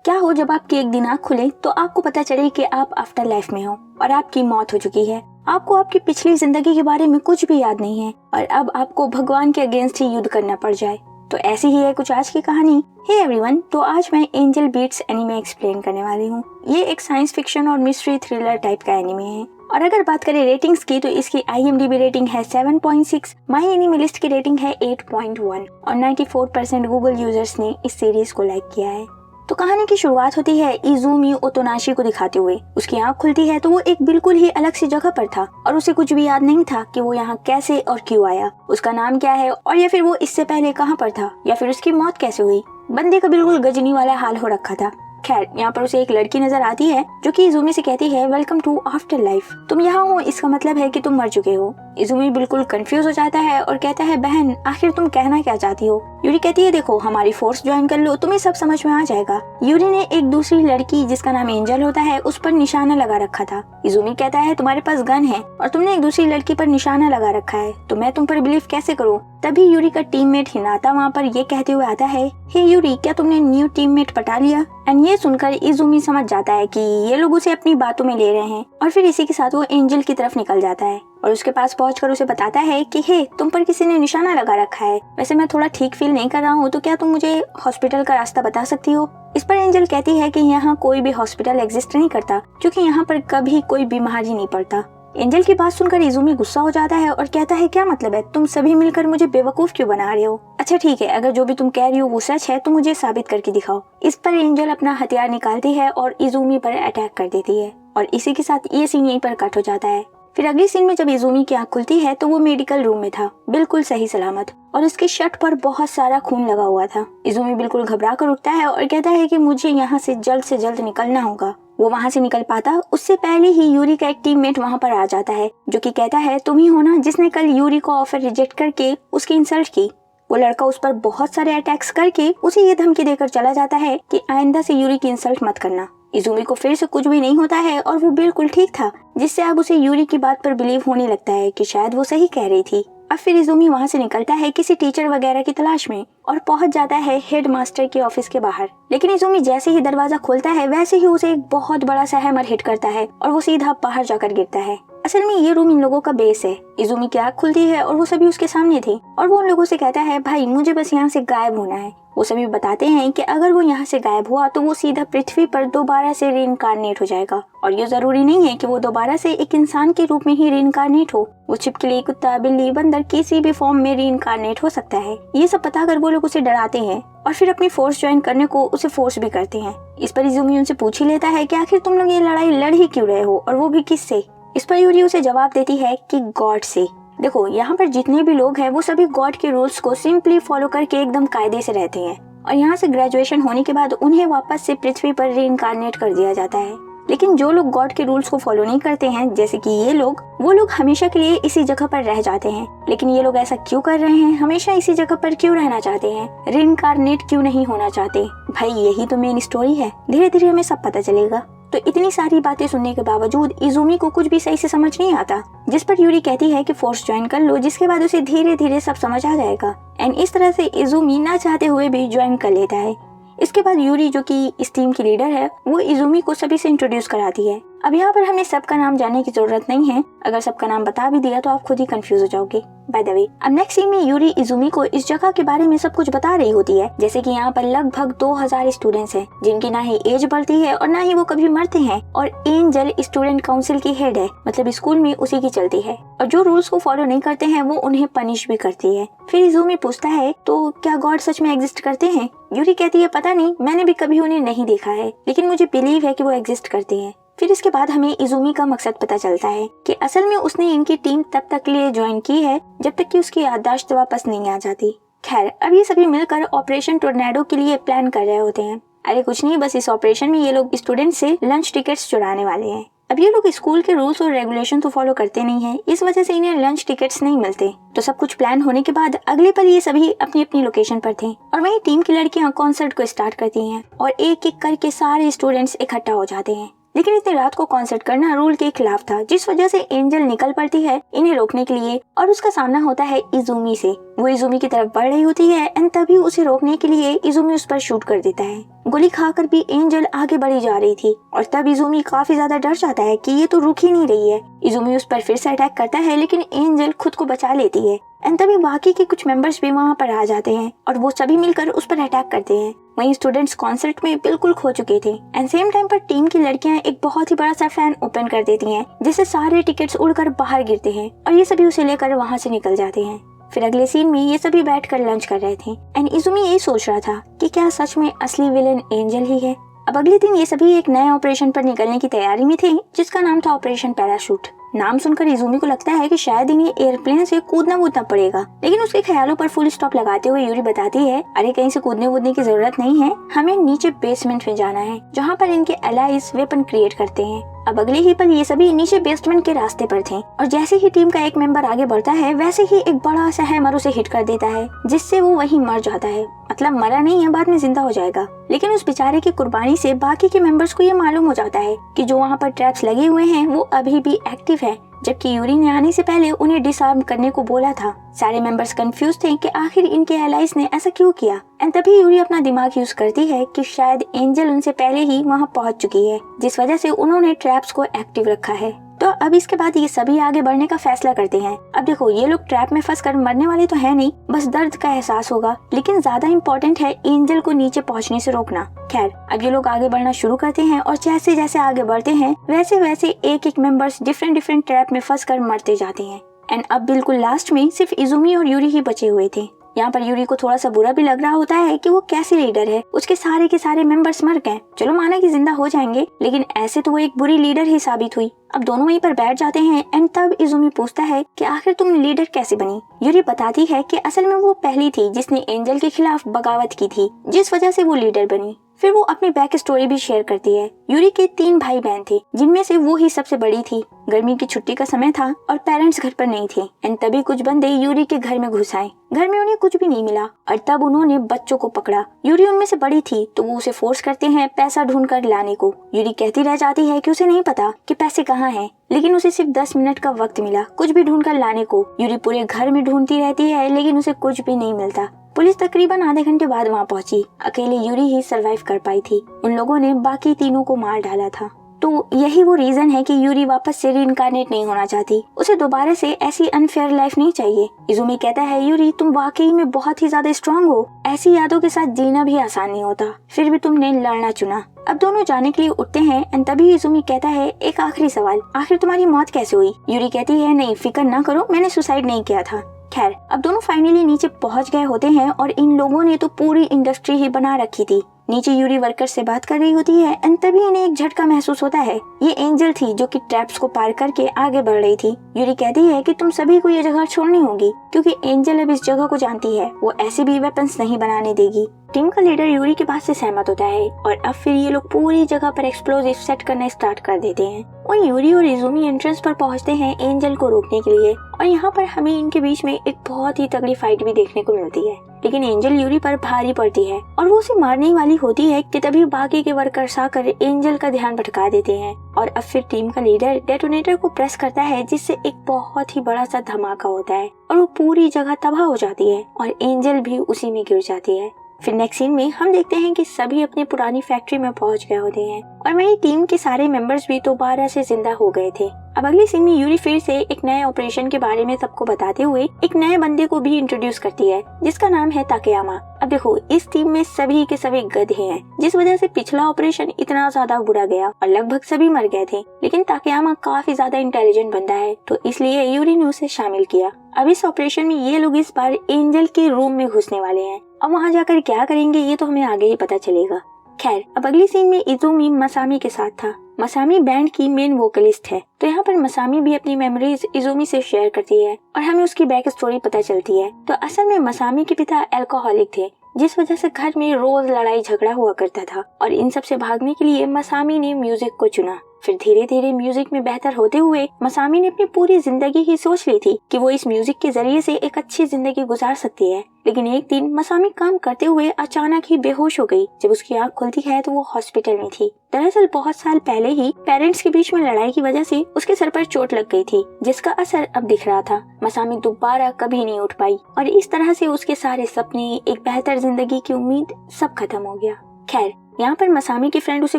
क्या हो जब आपकी एक दिन आँख खुले तो आपको पता चले कि आप आफ्टर लाइफ में हो और आपकी मौत हो चुकी है। आपको आपकी पिछली जिंदगी के बारे में कुछ भी याद नहीं है और अब आपको भगवान के अगेंस्ट ही युद्ध करना पड़ जाए। तो ऐसी ही है कुछ आज की कहानी। हे एवरीवन, तो आज मैं एंजल बीट्स एनीमे एक्सप्लेन करने वाली हूँ। ये एक साइंस फिक्शन और मिस्ट्री थ्रिलर टाइप का एनीमे है और अगर बात करें रेटिंग्स की तो इसकी IMDb रेटिंग है 7.6, माई एनीमे लिस्ट की रेटिंग है 8.1 और 94% गूगल यूजर्स ने इस सीरीज को लाइक किया है। तो कहानी की शुरुआत होती है इजुमी ओतोनाशी को दिखाते हुए। उसकी आंख खुलती है तो वो एक बिल्कुल ही अलग सी जगह पर था और उसे कुछ भी याद नहीं था कि वो यहाँ कैसे और क्यों आया, उसका नाम क्या है और या फिर वो इससे पहले कहाँ पर था या फिर उसकी मौत कैसे हुई। बंदे का बिल्कुल गजनी वाला हाल हो रखा था। खैर, यहाँ पर उसे एक लड़की नजर आती है जो कि इजुमी से कहती है, वेलकम टू आफ्टर लाइफ। तुम यहाँ हो इसका मतलब है कि तुम मर चुके हो। इजुमी बिल्कुल कंफ्यूज हो जाता है और कहता है, बहन आखिर तुम कहना क्या चाहती हो। यूरी कहती है, देखो हमारी फोर्स ज्वाइन कर लो, तुम्हें सब समझ में आ जाएगा। यूरी ने एक दूसरी लड़की जिसका नाम एंजल होता है उस पर निशाना लगा रखा था। इजुमी कहता है, तुम्हारे पास गन है और तुमने एक दूसरी लड़की पर निशाना लगा रखा है तो मैं तुम पर बिलीव कैसे करूँ। तभी यूरी का टीममेट हिनाता वहाँ पर ये कहते हुए आता है, हे यूरी, क्या तुमने न्यू टीममेट पटा लिया। एंड ये सुनकर इजुमी समझ जाता है कि ये लोग उसे अपनी बातों में ले रहे हैं और फिर इसी के साथ वो एंजल की तरफ निकल जाता है और उसके पास पहुंचकर उसे बताता है कि हे, तुम पर किसी ने निशाना लगा रखा है। वैसे मैं थोड़ा ठीक फील नहीं कर रहा हूँ, तो क्या तुम मुझे हॉस्पिटल का रास्ता बता सकती हो। इस पर एंजल कहती है कि यहाँ कोई भी हॉस्पिटल एग्जिस्ट नहीं करता क्योंकि यहाँ पर कभी कोई बीमारी नहीं पड़ता। एंजल की बात सुनकर इजुमी गुस्सा हो जाता है और कहता है, क्या मतलब है, तुम सभी मिलकर मुझे बेवकूफ क्यों बना रहे हो। अच्छा ठीक है, अगर जो भी तुम कह रही हो वो सच है तो मुझे साबित करके दिखाओ। इस पर एंजल अपना हथियार निकालती है और इजुमी पर अटैक कर देती है और इसी के साथ ये सीन यहीं पर कट हो जाता है। फिर अगली सीन में जब इजुमी की आँख खुलती है तो वो मेडिकल रूम में था, बिल्कुल सही सलामत, और उसके शर्ट पर बहुत सारा खून लगा हुआ था। इजुमी बिल्कुल घबरा कर उठता है और कहता है कि मुझे यहाँ से जल्द निकलना होगा। वो वहाँ से निकल पाता उससे पहले ही यूरी का एक टीममेट वहाँ पर आ जाता है जो कि कहता है, तुम ही हो ना जिसने कल यूरी को ऑफर रिजेक्ट करके उसकी इंसल्ट की। वो लड़का उस पर बहुत सारे अटैक्स करके उसे ये धमकी देकर चला जाता है कि आइंदा से यूरी की इंसल्ट मत करना। इजुमी को फिर से कुछ भी नहीं होता है और वो बिल्कुल ठीक था, जिससे अब उसे यूरी की बात पर बिलीव होने लगता है कि शायद वो सही कह रही थी। अब फिर इजुमी वहाँ से निकलता है किसी टीचर वगैरह की तलाश में और पहुंच जाता है हेड मास्टर के ऑफिस के बाहर। लेकिन इजुमी जैसे ही दरवाजा खोलता है वैसे ही उसे एक बहुत बड़ा सा हैमर हिट करता है और वो सीधा बाहर जाकर गिरता है। असल में ये रूम इन लोगों का बेस है। इजुमी की आँख खुलती है और वो सभी उसके सामने थे और वो उन लोगों से कहता है, भाई मुझे बस यहाँ से गायब होना है। वो सभी बताते हैं कि अगर वो यहाँ से गायब हुआ तो वो सीधा पृथ्वी पर दोबारा से रीइंकारनेट हो जाएगा और ये जरूरी नहीं है कि वो दोबारा से एक इंसान के रूप में ही रीइंकारनेट हो। वो छिपकली, कुत्ता, बिल्ली, बंदर किसी भी फॉर्म में रीइंकारनेट हो सकता है। ये सब बताकर वो लोग उसे डराते हैं और फिर अपनी फोर्स ज्वाइन करने को उसे फोर्स भी करते हैं। इस पर इजुमी उनसे पूछ ही लेता है कि आखिर तुम लोग ये लड़ाई लड़ ही क्यों रहे हो और वो भी किससे। इस पर यूरी उसे जवाब देती है कि गॉड से। देखो, यहाँ पर जितने भी लोग हैं वो सभी गॉड के रूल्स को सिंपली फॉलो करके एकदम कायदे से रहते हैं और यहाँ से ग्रेजुएशन होने के बाद उन्हें वापस से पृथ्वी पर रीइंकारनेट कर दिया जाता है। लेकिन जो लोग गॉड के रूल्स को फॉलो नहीं करते हैं, जैसे कि ये लोग, वो लोग हमेशा के लिए इसी जगह पर रह जाते हैं। लेकिन ये लोग ऐसा क्यों कर रहे हैं, हमेशा इसी जगह पर क्यों रहना चाहते हैं, रीइंकारनेट क्यों नहीं होना चाहते। भाई यही तो मेन स्टोरी है, धीरे धीरे हमें सब पता चलेगा। तो इतनी सारी बातें सुनने के बावजूद इजुमी को कुछ भी सही से समझ नहीं आता, जिस पर यूरी कहती है कि फोर्स ज्वाइन कर लो, जिसके बाद उसे धीरे धीरे सब समझ आ जाएगा। एंड इस तरह से इजुमी ना चाहते हुए भी ज्वाइन कर लेता है। इसके बाद यूरी जो कि इस टीम की लीडर है वो इजुमी को सभी से इंट्रोड्यूस कराती है। अब यहाँ पर हमें सबका नाम जानने की जरूरत नहीं है, अगर सबका नाम बता भी दिया तो आप खुद ही कंफ्यूज हो जाओगे। बाय द वे, अब नेक्स्ट सीन में यूरी इजुमी को इस जगह के बारे में सब कुछ बता रही होती है, जैसे कि यहाँ पर लगभग 2000 स्टूडेंट्स हैं जिनकी ना ही एज बढ़ती है और ना ही वो कभी मरते हैं और एंजल स्टूडेंट काउंसिल की हेड है, मतलब स्कूल में उसी की चलती है और जो रूल्स को फॉलो नहीं करते हैं वो उन्हें पनिश भी करती है। फिर इजुमी पूछता है, तो क्या गॉड सच में एग्जिस्ट करते हैं। यूरी कहती है, पता नहीं, मैंने भी कभी उन्हें नहीं देखा है, लेकिन मुझे बिलीव है कि वो एग्जिस्ट करते हैं। फिर इसके बाद हमें इजुमी का मकसद पता चलता है कि असल में उसने इनकी टीम तब तक लिए ज्वाइन की है जब तक कि उसकी याददाश्त वापस नहीं आ जाती। खैर, अब ये सभी मिलकर ऑपरेशन टोर्नेडो के लिए प्लान कर रहे होते हैं। अरे कुछ नहीं, बस इस ऑपरेशन में ये लोग स्टूडेंट से लंच टिकट्स चुराने वाले हैं। अब ये लोग स्कूल के रूल्स और रेगुलेशन तो फॉलो करते नहीं हैं, इस वजह से इन्हें लंच टिकट्स नहीं मिलते। तो सब कुछ प्लान होने के बाद अगले पल ये सभी अपनी अपनी लोकेशन पर थे और वहीं टीम की लड़कियां कॉन्सर्ट को स्टार्ट करती हैं और एक एक करके सारे स्टूडेंट्स इकट्ठा हो जाते हैं। लेकिन इतनी रात को कॉन्सर्ट करना रूल के खिलाफ था, जिस वजह से एंजल निकल पड़ती है इन्हें रोकने के लिए और उसका सामना होता है इजुमी से। वो इजुमी की तरफ बढ़ रही होती है एंड तभी उसे रोकने के लिए इजुमी उस पर शूट कर देता है। गोली खाकर भी एंजल आगे बढ़ी जा रही थी और तब इजुमी काफी ज्यादा डर जाता है कि ये तो रुक ही नहीं रही है। इजुमी उस पर फिर से अटैक करता है लेकिन एंजल खुद को बचा लेती है एंड तभी बाकी के कुछ मेंबर्स भी वहाँ पर आ जाते हैं और वो सभी मिलकर उस पर अटैक करते हैं। वहीं स्टूडेंट्स कॉन्सर्ट में बिल्कुल खो चुके थे एंड सेम टाइम पर टीम की लड़कियां एक बहुत ही बड़ा सा फैन ओपन कर देती हैं, जिससे सारे टिकट्स उड़कर बाहर गिरते हैं और ये सभी उसे लेकर वहाँ से निकल जाते हैं। फिर अगले सीन में ये सभी बैठकर लंच कर रहे थे एंड इजुमी यही सोच रहा था कि क्या सच में असली विलेन एंजल ही है। अब अगले दिन ये सभी एक नए ऑपरेशन पर निकलने की तैयारी में थे, जिसका नाम था ऑपरेशन पैराशूट। नाम सुनकर इजुमी को लगता है कि शायद इन्हें एयरप्लेन से कूदना पड़ेगा, लेकिन उसके ख्यालों पर फुल स्टॉप लगाते हुए यूरी बताती है, अरे कहीं से कूदने की जरूरत नहीं है, हमें नीचे बेसमेंट में जाना है जहाँ पर इनके एलाइज वेपन क्रिएट करते हैं। अब अगले ही पल ये सभी नीचे बेसमेंट के रास्ते पर थे और जैसे ही टीम का एक मेंबर आगे बढ़ता है वैसे ही एक बड़ा सा हैमर उसे हिट कर देता है, जिससे वो वहीं मर जाता है। मतलब मरा नहीं है, बाद में जिंदा हो जाएगा। लेकिन उस बेचारे की कुर्बानी से बाकी के मेंबर्स को ये मालूम हो जाता है कि जो वहाँ पर ट्रैप्स लगे हुए हैं वो अभी भी एक्टिव है, जबकि यूरी ने आने से पहले उन्हें डिसआर्म करने को बोला था। सारे मेंबर्स कंफ्यूज थे कि आखिर इनके एलाइज ने ऐसा क्यों किया एंड तभी यूरी अपना दिमाग यूज करती है कि शायद एंजल उनसे पहले ही वहाँ पहुँच चुकी है, जिस वजह से उन्होंने ट्रैप्स को एक्टिव रखा है। तो अब इसके बाद ये सभी आगे बढ़ने का फैसला करते हैं। अब देखो, ये लोग ट्रैप में फंस कर मरने वाले तो है नहीं, बस दर्द का एहसास होगा, लेकिन ज्यादा इम्पोर्टेंट है एंजल को नीचे पहुंचने से रोकना। खैर, अब ये लोग आगे बढ़ना शुरू करते हैं और जैसे जैसे आगे बढ़ते हैं वैसे वैसे एक एक मेंबर्स डिफरेंट ट्रैप में फंस कर मरते जाते हैं एंड अब बिल्कुल लास्ट में सिर्फ इजुमी और यूरी ही बचे हुए थे। यहाँ पर यूरी को थोड़ा सा बुरा भी लग रहा होता है कि वो कैसे लीडर है, उसके सारे के सारे मेंबर्स मर गए। चलो माना कि जिंदा हो जाएंगे, लेकिन ऐसे तो वो एक बुरी लीडर ही साबित हुई। अब दोनों वहीं पर बैठ जाते हैं एंड तब इजुमी पूछता है कि आखिर तुम लीडर कैसे बनी। यूरी बताती है कि असल में वो पहली थी जिसने एंजल के खिलाफ बगावत की थी, जिस वजह से वो लीडर बनी। फिर वो अपनी बैक स्टोरी भी शेयर करती है। यूरी के 3 भाई बहन थे, जिनमें से वो ही सबसे बड़ी थी। गर्मी की छुट्टी का समय था और पेरेंट्स घर पर नहीं थे एंड तभी कुछ बंदे यूरी के घर में घुस आए। घर में उन्हें कुछ भी नहीं मिला और तब उन्होंने बच्चों को पकड़ा। यूरी उनमें से बड़ी थी तो वो उसे फोर्स करते हैं पैसा ढूंढ कर लाने को। यूरी कहती रह जाती है कि उसे नहीं पता कि पैसे कहाँ हैं, लेकिन उसे सिर्फ 10 मिनट का वक्त मिला कुछ भी ढूंढ कर लाने को। यूरी पूरे घर में ढूंढती रहती है लेकिन उसे कुछ भी नहीं मिलता। पुलिस तकरीबन आधे घंटे बाद वहाँ पहुंची। अकेले यूरी ही सरवाइव कर पाई थी, उन लोगों ने बाकी तीनों को मार डाला था। तो यही वो रीजन है कि यूरी वापस से रीइंकार्नेट नहीं होना चाहती, उसे दोबारा से ऐसी अनफेयर लाइफ नहीं चाहिए। इजुमी कहता है, यूरी तुम वाकई में बहुत ही ज्यादा स्ट्रांग हो, ऐसी यादों के साथ जीना भी आसान नहीं होता, फिर भी तुमने लड़ना चुना। अब दोनों जाने के लिए उठते हैं एंड तभी इजुमी कहता है, एक आखिरी सवाल, आखिर तुम्हारी मौत कैसे हुई। यूरी कहती है, नहीं फिक्र ना करो, मैंने सुसाइड नहीं किया था। खैर, अब दोनों फाइनली नीचे पहुंच गए होते हैं और इन लोगों ने तो पूरी इंडस्ट्री ही बना रखी थी। नीचे यूरी वर्कर से बात कर रही होती है एंड तभी इन्हें एक झटका महसूस होता है। ये एंजल थी जो कि ट्रैप्स को पार करके आगे बढ़ रही थी। यूरी कहती है कि तुम सभी को ये जगह छोड़नी होगी, क्योंकि एंजल अब इस जगह को जानती है, वो ऐसे भी वेपन्स नहीं बनाने देगी। टीम का लीडर यूरी के बात से सहमत होता है और अब फिर ये लोग पूरी जगह पर एक्सप्लोजिव सेट करना स्टार्ट कर देते हैं। और यूरी और इजुमी एंट्रेंस पर पहुंचते हैं एंजल को रोकने के लिए और यहाँ पर हमें इनके बीच में एक बहुत ही तगड़ी फाइट भी देखने को मिलती है। लेकिन एंजल यूरी पर भारी पड़ती है और वो उसे मारने वाली होती है कि तभी बाकी के वर्कर्स आकर एंजल का ध्यान भटका देते हैं और अब फिर टीम का लीडर डेटोनेटर को प्रेस करता है, जिससे एक बहुत ही बड़ा सा धमाका होता है और वो पूरी जगह तबाह हो जाती है और एंजल भी उसी में गिर जाती है। फिर नेक्स्ट सीन में हम देखते हैं कि सभी अपनी पुरानी फैक्ट्री में पहुंच गए होते हैं और वहीं टीम के सारे मेंबर्स भी दोबारा से जिंदा हो गए थे। अब अगले सीन में यूरी फिर से एक नए ऑपरेशन के बारे में सबको बताते हुए एक नए बंदे को भी इंट्रोड्यूस करती है, जिसका नाम है ताकेयामा। अब देखो, इस टीम में सभी के सभी गधे हैं, जिस वजह से पिछला ऑपरेशन इतना ज्यादा बुरा गया और लगभग सभी मर गए थे। लेकिन ताकेयामा काफी ज्यादा इंटेलिजेंट बंदा है, तो इसलिए यूरी ने उसे शामिल किया। अब इस ऑपरेशन में ये लोग इस बार एंजल के रूम में घुसने वाले हैं। अब वहाँ जाकर क्या करेंगे ये तो हमें आगे ही पता चलेगा। खैर, अब अगली सीन में इजुमी मसामी के साथ था। मसामी बैंड की मेन वोकलिस्ट है, तो यहाँ पर मसामी भी अपनी मेमोरीज इजुमी से शेयर करती है और हमें उसकी बैक स्टोरी पता चलती है। तो असल में मसामी के पिता अल्कोहलिक थे, जिस वजह से घर में रोज लड़ाई झगड़ा हुआ करता था और इन सब से भागने के लिए मसामी ने म्यूजिक को चुना। फिर धीरे धीरे म्यूजिक में बेहतर होते हुए मसामी ने अपनी पूरी जिंदगी ही सोच ली थी कि वो इस म्यूजिक के जरिए से एक अच्छी जिंदगी गुजार सकती है। लेकिन एक दिन मसामी काम करते हुए अचानक ही बेहोश हो गई। जब उसकी आंख खुलती है तो वो हॉस्पिटल में थी। दरअसल बहुत साल पहले ही पेरेंट्स के बीच में लड़ाई की वजह से उसके सर पर चोट लग गई थी, जिसका असर अब दिख रहा था। मसामी दोबारा कभी नहीं उठ पाई और इस तरह से उसके सारे सपने, एक बेहतर जिंदगी की उम्मीद सब खत्म हो गया। खैर, यहाँ पर मसामी की फ्रेंड उसे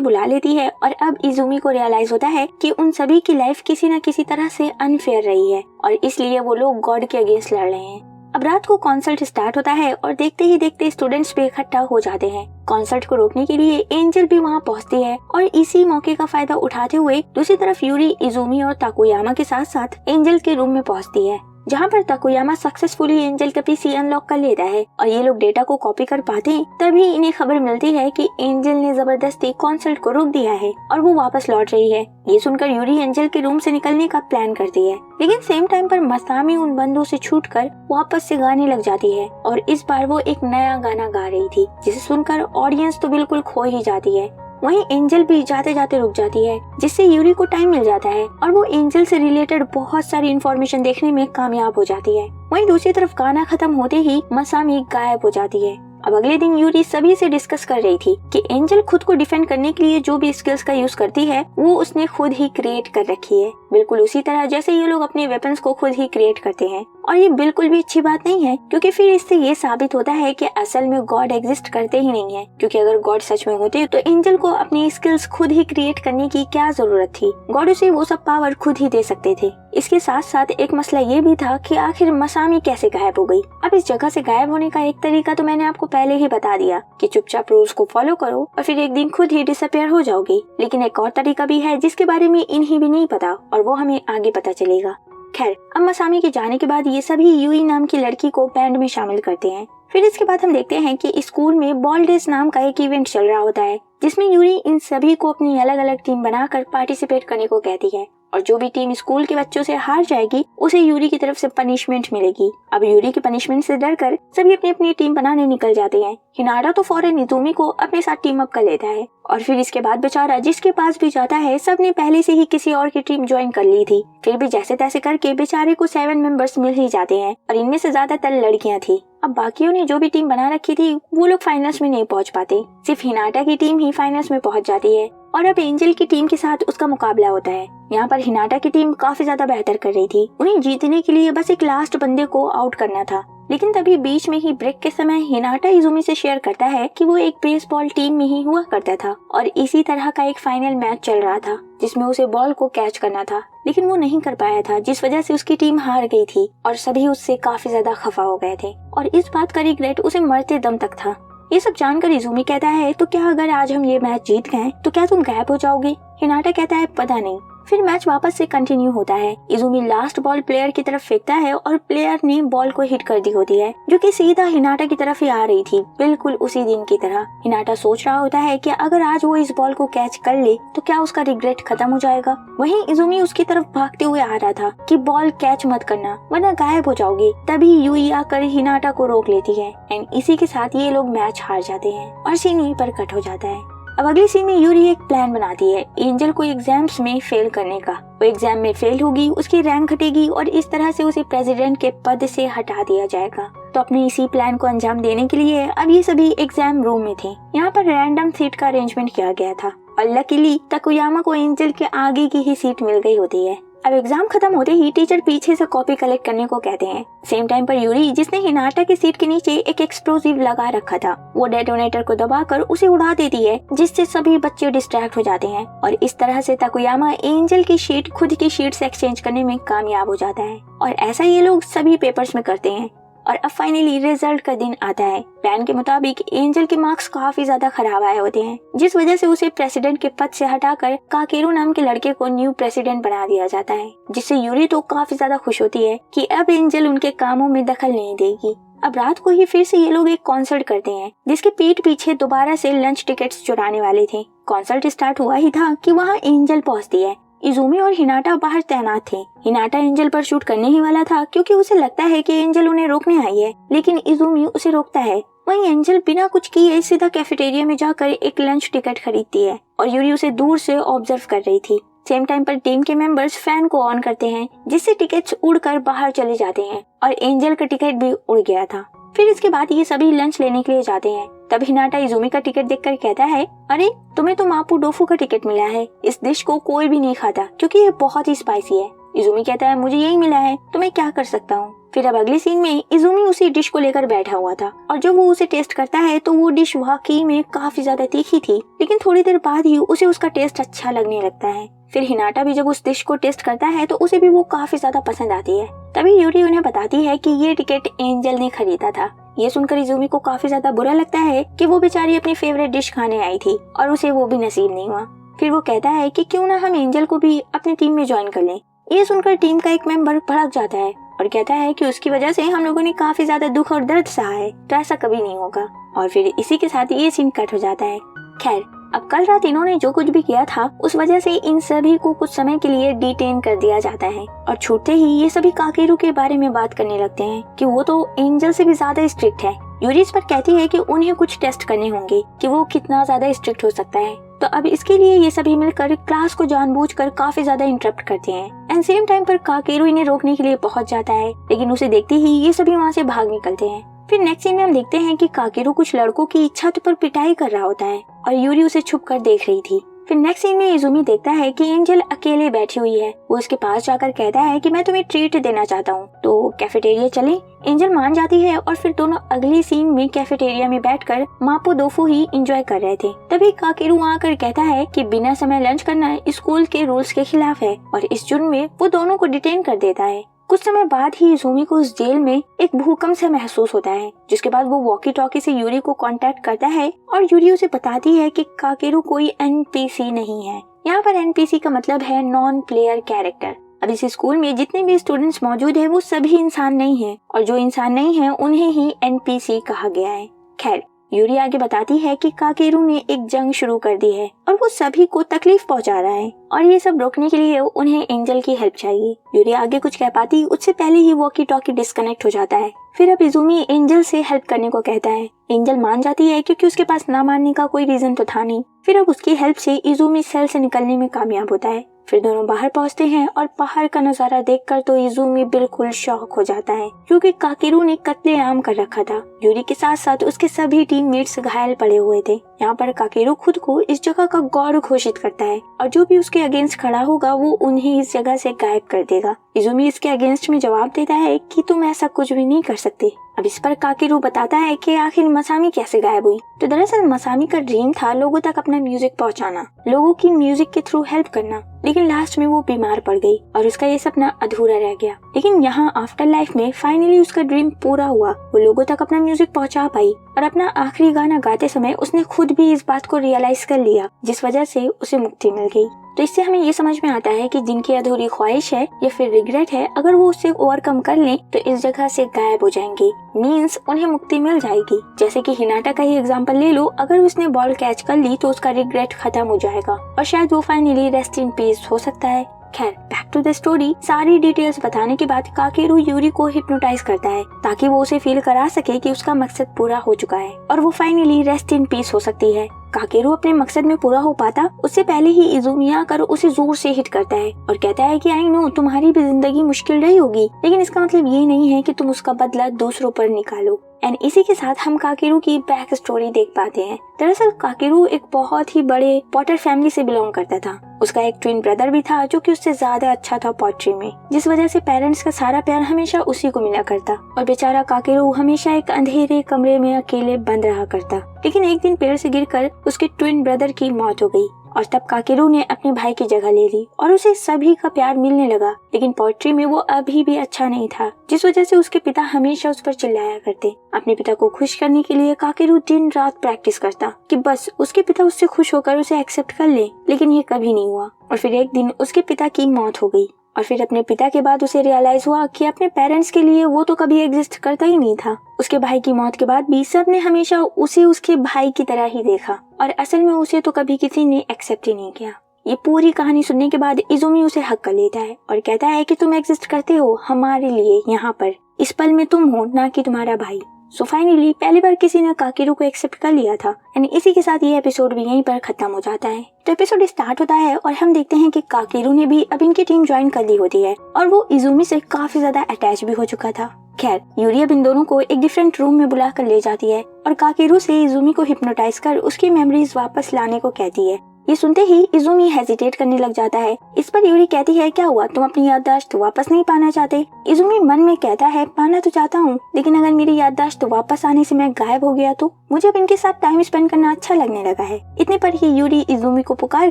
बुला लेती है और अब इजुमी को रियलाइज होता है कि उन सभी की लाइफ किसी न किसी तरह से अनफेयर रही है और इसलिए वो लोग गॉड के अगेंस्ट लड़ रहे हैं। अब रात को कॉन्सर्ट स्टार्ट होता है और देखते ही देखते स्टूडेंट्स भी इकट्ठा हो जाते हैं। कॉन्सर्ट को रोकने के लिए एंजल भी वहाँ पहुँचती है और इसी मौके का फायदा उठाते हुए दूसरी तरफ यूरी, इजुमी और ताकुयामा के साथ साथ एंजल के रूम में पहुँचती है, जहाँ पर ताकुयामा सक्सेसफुली एंजल का पीसी अनलॉक कर लेता है और ये लोग डेटा को कॉपी कर पाते हैं। तभी इन्हें खबर मिलती है कि एंजल ने जबरदस्ती कॉन्सर्ट को रोक दिया है और वो वापस लौट रही है। ये सुनकर यूरी एंजल के रूम से निकलने का प्लान करती है, लेकिन सेम टाइम पर मसामी उन बंदों से छूटकर वापस से गाने लग जाती है और इस बार वो एक नया गाना गा रही थी, जिसे सुनकर ऑडियंस तो बिल्कुल खो ही जाती है। वहीं एंजल भी जाते जाते रुक जाती है, जिससे यूरी को टाइम मिल जाता है और वो एंजल से रिलेटेड बहुत सारी इन्फॉर्मेशन देखने में कामयाब हो जाती है। वहीं दूसरी तरफ गाना खत्म होते ही मसामी गायब हो जाती है। अब अगले दिन यूरी सभी से डिस्कस कर रही थी कि एंजल खुद को डिफेंड करने के लिए जो भी स्किल्स का यूज करती है वो उसने खुद ही क्रिएट कर रखी है, बिल्कुल उसी तरह जैसे ये लोग अपने वेपन्स को खुद ही क्रिएट करते हैं। और ये बिल्कुल भी अच्छी बात नहीं है, क्योंकि फिर इससे ये साबित होता है कि असल में गॉड एग्जिस्ट करते ही नहीं है, क्योंकि अगर गॉड सच में होते तो एंजल को अपनी स्किल्स खुद ही क्रिएट करने की क्या जरूरत थी। गॉड उसे वो सब पावर खुद ही दे सकते थे। इसके साथ साथ एक मसला ये भी था कि आखिर मसामी कैसे गायब हो गई। अब इस जगह से गायब होने का एक तरीका तो मैंने आपको पहले ही बता दिया कि चुपचाप रूल्स को फॉलो करो और फिर एक दिन खुद ही डिसअपियर हो जाओगे। लेकिन एक और तरीका भी है जिसके बारे में इन्हें भी नहीं पता और वो हमें आगे पता चलेगा। खैर, अब मसामी के जाने के बाद ये सभी यूई नाम की लड़की को बैंड में शामिल करते हैं। फिर इसके बाद हम देखते हैं कि स्कूल में बॉल डेज नाम का एक इवेंट चल रहा होता है, जिसमें यूरी इन सभी को अपनी अलग अलग टीम बनाकर पार्टिसिपेट करने को कहती है और जो भी टीम स्कूल के बच्चों से हार जाएगी उसे यूरी की तरफ से पनिशमेंट मिलेगी। अब यूरी की पनिशमेंट से डरकर सभी अपनी अपनी टीम बनाने निकल जाते हैं। हिनाटा तो फौरन इजुमी को अपने साथ टीम अप कर लेता है और फिर इसके बाद बेचारा जिसके पास भी जाता है सबने पहले से ही किसी और की टीम ज्वाइन कर ली थी। फिर भी जैसे तैसे करके बेचारे को 7 मेंबर्स मिल ही जाते हैं और इनमें से ज्यादातर लड़कियां थी। अब बाकियों ने जो भी टीम बना रखी थी वो लोग फाइनल्स में नहीं पहुंच पाते, सिर्फ हिनाटा की टीम ही फाइनल्स में पहुंच जाती है और अब एंजल की टीम के साथ उसका मुकाबला होता है। यहाँ पर हिनाटा की टीम काफी ज्यादा बेहतर कर रही थी, उन्हें जीतने के लिए बस एक लास्ट बंदे को आउट करना था। लेकिन तभी बीच में ही ब्रेक के समय हिनाटा इजुमी से शेयर करता है कि वो एक बेसबॉल टीम में ही हुआ करता था और इसी तरह का एक फाइनल मैच चल रहा था जिसमें उसे बॉल को कैच करना था, लेकिन वो नहीं कर पाया था, जिस वजह से उसकी टीम हार गई थी और सभी उससे काफी ज्यादा खफा हो गए थे और इस बात का रिग्रेट उसे मरते दम तक था। ये सब जानकर इजुमी कहता है, तो क्या अगर आज हम ये मैच जीत गए तो क्या तुम गायब हो जाओगे? हिनाटा कहता है, पता नहीं। फिर मैच वापस से कंटिन्यू होता है। इजुमी लास्ट बॉल प्लेयर की तरफ फेंकता है और प्लेयर ने बॉल को हिट कर दी होती है, जो कि सीधा हिनाटा की तरफ ही आ रही थी, बिल्कुल उसी दिन की तरह। हिनाटा सोच रहा होता है कि अगर आज वो इस बॉल को कैच कर ले तो क्या उसका रिग्रेट खत्म हो जाएगा। वहीं इजुमी उसकी तरफ भागते हुए आ रहा था कि बॉल कैच मत करना वरना गायब हो जाओगी। तभी यूई आकर हिनाटा को रोक लेती है एंड इसी के साथ ये लोग मैच हार जाते हैं और सीन यहीं पर कट हो जाता है। अब अगली सीन में यूरी एक प्लान बनाती है एंजल को एग्जाम्स में फेल करने का। वो एग्जाम में फेल होगी, उसकी रैंक घटेगी और इस तरह से उसे प्रेसिडेंट के पद से हटा दिया जाएगा। तो अपने इसी प्लान को अंजाम देने के लिए अब ये सभी एग्जाम रूम में थे। यहाँ पर रैंडम सीट का अरेंजमेंट किया गया था और लकीली ताकुयामा को एंजल के आगे की ही सीट मिल गई होती है। अब एग्जाम खत्म होते ही टीचर पीछे से कॉपी कलेक्ट करने को कहते हैं। सेम टाइम पर यूरी, जिसने हिनाटा की सीट के नीचे एक एक्सप्लोजिव लगा रखा था, वो डेटोनेटर को दबाकर उसे उड़ा देती है, जिससे सभी बच्चे डिस्ट्रैक्ट हो जाते हैं और इस तरह से ताकुयामा एंजल की शीट खुद की शीट से एक्सचेंज करने में कामयाब हो जाता है और ऐसा ये लोग सभी पेपर्स में करते हैं। और अब फाइनली रिजल्ट का दिन आता है। प्लान के मुताबिक एंजल के मार्क्स काफी ज्यादा खराब आए होते हैं, जिस वजह से उसे प्रेसिडेंट के पद से हटाकर काकेरू नाम के लड़के को न्यू प्रेसिडेंट बना दिया जाता है, जिससे यूरी तो काफी ज्यादा खुश होती है कि अब एंजल उनके कामों में दखल नहीं देगी। अब रात को ही फिर से ये लोग एक कॉन्सर्ट करते हैं, जिसके पीठ पीछे दोबारा से लंच टिकट्स चुराने वाले थे। कॉन्सर्ट स्टार्ट हुआ ही था कि वहाँ एंजल पहुँचती है। इजुमी और हिनाटा बाहर तैनात थे। हिनाटा एंजल पर शूट करने ही वाला था क्योंकि उसे लगता है कि एंजल उन्हें रोकने आई है, लेकिन इजुमी उसे रोकता है। वहीं एंजल बिना कुछ किए सीधा कैफेटेरिया में जाकर एक लंच टिकट खरीदती है और यूरी उसे दूर से ऑब्जर्व कर रही थी। सेम टाइम पर टीम के मेंबर्स फैन को ऑन करते हैं जिससे टिकट्स उड़कर बाहर चले जाते हैं और एंजल का टिकट भी उड़ गया था। फिर इसके बाद ये सभी लंच लेने के लिए जाते हैं। तब हिनाटा इजुमी का टिकट देखकर कहता है, अरे तुम्हें तो मापू डोफू का टिकट मिला है, इस डिश को कोई भी नहीं खाता क्योंकि ये बहुत ही स्पाइसी है। इजुमी कहता है, मुझे यही मिला है तो मैं क्या कर सकता हूँ। फिर अब अगली सीन में इजुमी उसी डिश को लेकर बैठा हुआ था और जब वो उसे टेस्ट करता है तो वो डिश वाकई में काफी ज्यादा तीखी थी, लेकिन थोड़ी देर बाद ही उसे उसका टेस्ट अच्छा लगने लगता है। फिर हिनाटा भी जब उस डिश को टेस्ट करता है तो उसे भी वो काफी ज्यादा पसंद आती है। तभी यूरी उन्हें बताती है कि ये टिकट एंजल ने खरीदा था। ये सुनकर इजुमी को काफी ज्यादा बुरा लगता है कि वो बेचारी अपनी फेवरेट डिश खाने आई थी और उसे वो भी नसीब नहीं हुआ। फिर वो कहता है कि क्यों ना हम एंजल को भी अपनी टीम में ज्वाइन कर लें। ये सुनकर टीम का एक मेंबर भड़क जाता है और कहता है कि उसकी वजह से हम लोगों ने काफी ज्यादा दुख और दर्द सहा है, तो ऐसा कभी नहीं होगा। और फिर इसी के साथ ये सीन कट हो जाता है। खैर, अब कल रात इन्होंने जो कुछ भी किया था उस वजह से इन सभी को कुछ समय के लिए डिटेन कर दिया जाता है और छूटते ही ये सभी काकेरू के बारे में बात करने लगते हैं कि वो तो एंजल से भी ज्यादा स्ट्रिक्ट है। यूरी इस पर कहती है कि उन्हें कुछ टेस्ट करने होंगे कि वो कितना ज्यादा स्ट्रिक्ट हो सकता है। तो अब इसके लिए ये सभी मिलकर क्लास को जानबूझकर काफी ज्यादा इंटरप्ट करते हैं एंड सेम टाइम पर काकेरू इन्हें रोकने के लिए पहुंच जाता है, लेकिन उसे देखते ही ये सभी वहाँ से भाग निकलते हैं। फिर नेक्स्ट सीन में हम देखते हैं कि काकेरू कुछ लड़कों की छत पर पिटाई कर रहा होता है और यूरी उसे छुप कर देख रही थी। फिर नेक्स्ट सीन में इजुमी देखता है कि एंजल अकेले बैठी हुई है। वो उसके पास जाकर कहता है कि मैं तुम्हें ट्रीट देना चाहता हूँ, तो कैफेटेरिया चलें। एंजल मान जाती है और फिर दोनों अगली सीन में कैफेटेरिया में बैठकर मापो दोफू ही एंजॉय कर रहे थे। तभी काकेरू आकर कहता है कि बिना समय लंच करना स्कूल के रूल्स के खिलाफ है और इस जुर्म में वो दोनों को डिटेन कर देता है। कुछ समय बाद ही इजुमी को उस जेल में एक भूकंप से महसूस होता है, जिसके बाद वो वॉकी टॉकी से यूरी को कांटेक्ट करता है और यूरी उसे बताती है कि काकेरू कोई एनपीसी नहीं है। यहाँ पर एनपीसी का मतलब है नॉन प्लेयर कैरेक्टर। अब इस स्कूल में जितने भी स्टूडेंट्स मौजूद है वो सभी इंसान नहीं है और जो इंसान नहीं है उन्हें ही एनपीसी कहा गया है। खैर, यूरी आगे बताती है कि काकेरू ने एक जंग शुरू कर दी है और वो सभी को तकलीफ पहुंचा रहा है और ये सब रोकने के लिए उन्हें एंजल की हेल्प चाहिए। यूरी आगे कुछ कह पाती उससे पहले ही वॉकी टॉकी डिस्कनेक्ट हो जाता है। फिर अब इजुमी एंजल से हेल्प करने को कहता है। एंजल मान जाती है क्योंकि उसके पास ना मानने का कोई रीजन तो था नहीं। फिर अब उसकी हेल्प से इजुमी सेल से निकलने में कामयाब होता है। फिर दोनों बाहर पहुंचते हैं और बाहर का नजारा देखकर तो इजुमी बिल्कुल शॉक हो जाता है क्योंकि काकेरू ने कत्लेआम कर रखा था। यूरी के साथ साथ उसके सभी टीममेट्स घायल पड़े हुए थे। यहाँ पर काकेरू खुद को इस जगह का गौर घोषित करता है और जो भी उसके अगेंस्ट खड़ा होगा वो उन्हें इस जगह से गायब कर देगा। इजुमी इसके अगेंस्ट में जवाब देता है कि तुम ऐसा कुछ भी नहीं कर सकते। अब इस पर काकेरू बताता है कि आखिर मसामी कैसे गायब हुई। तो दरअसल मसामी का ड्रीम था लोगों तक अपना म्यूजिक पहुंचाना, लोगों की म्यूजिक के थ्रू हेल्प करना, लेकिन लास्ट में वो बीमार पड़ गई और उसका ये सपना अधूरा रह गया। लेकिन यहाँ आफ्टर लाइफ में फाइनली उसका ड्रीम पूरा हुआ। वो लोगों तक अपना म्यूजिक पहुंचा पाई और अपना आखिरी गाना गाते समय उसने खुद भी इस बात को रियलाइज कर लिया, जिस वजह से उसे मुक्ति मिल गई। तो इससे हमें ये समझ में आता है कि जिनकी अधूरी ख्वाहिश है या फिर रिग्रेट है, अगर वो उससे ओवरकम कर लें तो इस जगह से गायब हो जाएंगे, मीन्स उन्हें मुक्ति मिल जाएगी। जैसे कि हिनाटा का ही एग्जांपल ले लो, अगर उसने बॉल कैच कर ली तो उसका रिग्रेट खत्म हो जाएगा और शायद वो फाइनली रेस्ट इन पीस हो सकता है। खैर, बैक टू द स्टोरी। सारी डिटेल्स बताने के बाद काकेरू यूरी को हिप्नोटाइज करता है ताकि वो उसे फील करा सके कि उसका मकसद पूरा हो चुका है और वो फाइनली रेस्ट इन पीस हो सकती है। काकेरू अपने मकसद में पूरा हो पाता उससे पहले ही इजुमी आकर उसे जोर से हिट करता है और कहता है कि आई नो तुम्हारी भी जिंदगी मुश्किल रही होगी, लेकिन इसका मतलब ये नहीं है कि तुम उसका बदला दूसरों पर निकालो। एंड इसी के साथ हम काकेरू की बैक स्टोरी देख पाते हैं। दरअसल काकेरू एक बहुत ही बड़े पॉटर फैमिली से बिलोंग करता था। उसका एक ट्विन ब्रदर भी था जो कि उससे ज्यादा अच्छा था पॉटरी में, जिस वजह से पेरेंट्स का सारा प्यार हमेशा उसी को मिला करता और बेचारा काकेरू हमेशा एक अंधेरे कमरे में अकेले बंद रहा करता। लेकिन एक दिन पेड़ से गिरकर उसके ट्विन ब्रदर की मौत हो गई और तब काकेरू ने अपने भाई की जगह ले ली और उसे सभी का प्यार मिलने लगा। लेकिन पोएट्री में वो अभी भी अच्छा नहीं था, जिस वजह से उसके पिता हमेशा उस पर चिल्लाया करते। अपने पिता को खुश करने के लिए काकेरू दिन रात प्रैक्टिस करता कि बस उसके पिता उससे खुश होकर उसे एक्सेप्ट कर ले, लेकिन ये कभी नहीं हुआ। और फिर एक दिन उसके पिता की मौत हो गई और फिर अपने पिता के बाद उसे रियलाइज हुआ कि अपने पेरेंट्स के लिए वो तो कभी एग्जिस्ट करता ही नहीं था। उसके भाई की मौत के बाद भी सब ने हमेशा उसे उसके भाई की तरह ही देखा और असल में उसे तो कभी किसी ने एक्सेप्ट ही नहीं किया। ये पूरी कहानी सुनने के बाद इजुमी उसे हक कर लेता है और कहता है कि तुम एग्जिस्ट करते हो हमारे लिए यहाँ पर, इस पल में तुम हो, ना कि तुम्हारा भाई। सो फाइनली पहली बार किसी ने काकेरू को एक्सेप्ट कर लिया था एंड इसी के साथ ये एपिसोड भी यहीं पर खत्म हो जाता है। तो एपिसोड स्टार्ट होता है और हम देखते हैं कि काकेरू ने भी अब इनकी टीम ज्वाइन कर ली होती है और वो इजुमी से काफी ज्यादा अटैच भी हो चुका था। खैर यूरी अब इन दोनों को एक डिफरेंट रूम में बुला कर ले जाती है और काकेरू से इजुमी को हिप्नोटाइज कर उसकी मेमोरीज वापस लाने को कहती है। ये सुनते ही इजुमी हेजिटेट करने लग जाता है। इस पर यूरी कहती है क्या हुआ, तुम अपनी याददाश्त वापस नहीं पाना चाहते? इजुमी मन में कहता है पाना तो चाहता हूँ, लेकिन अगर मेरी याददाश्त वापस आने से मैं गायब हो गया तो मुझे अब इनके साथ टाइम स्पेंड करना अच्छा लगने लगा है। इतने पर ही यूरी इजुमी को पुकार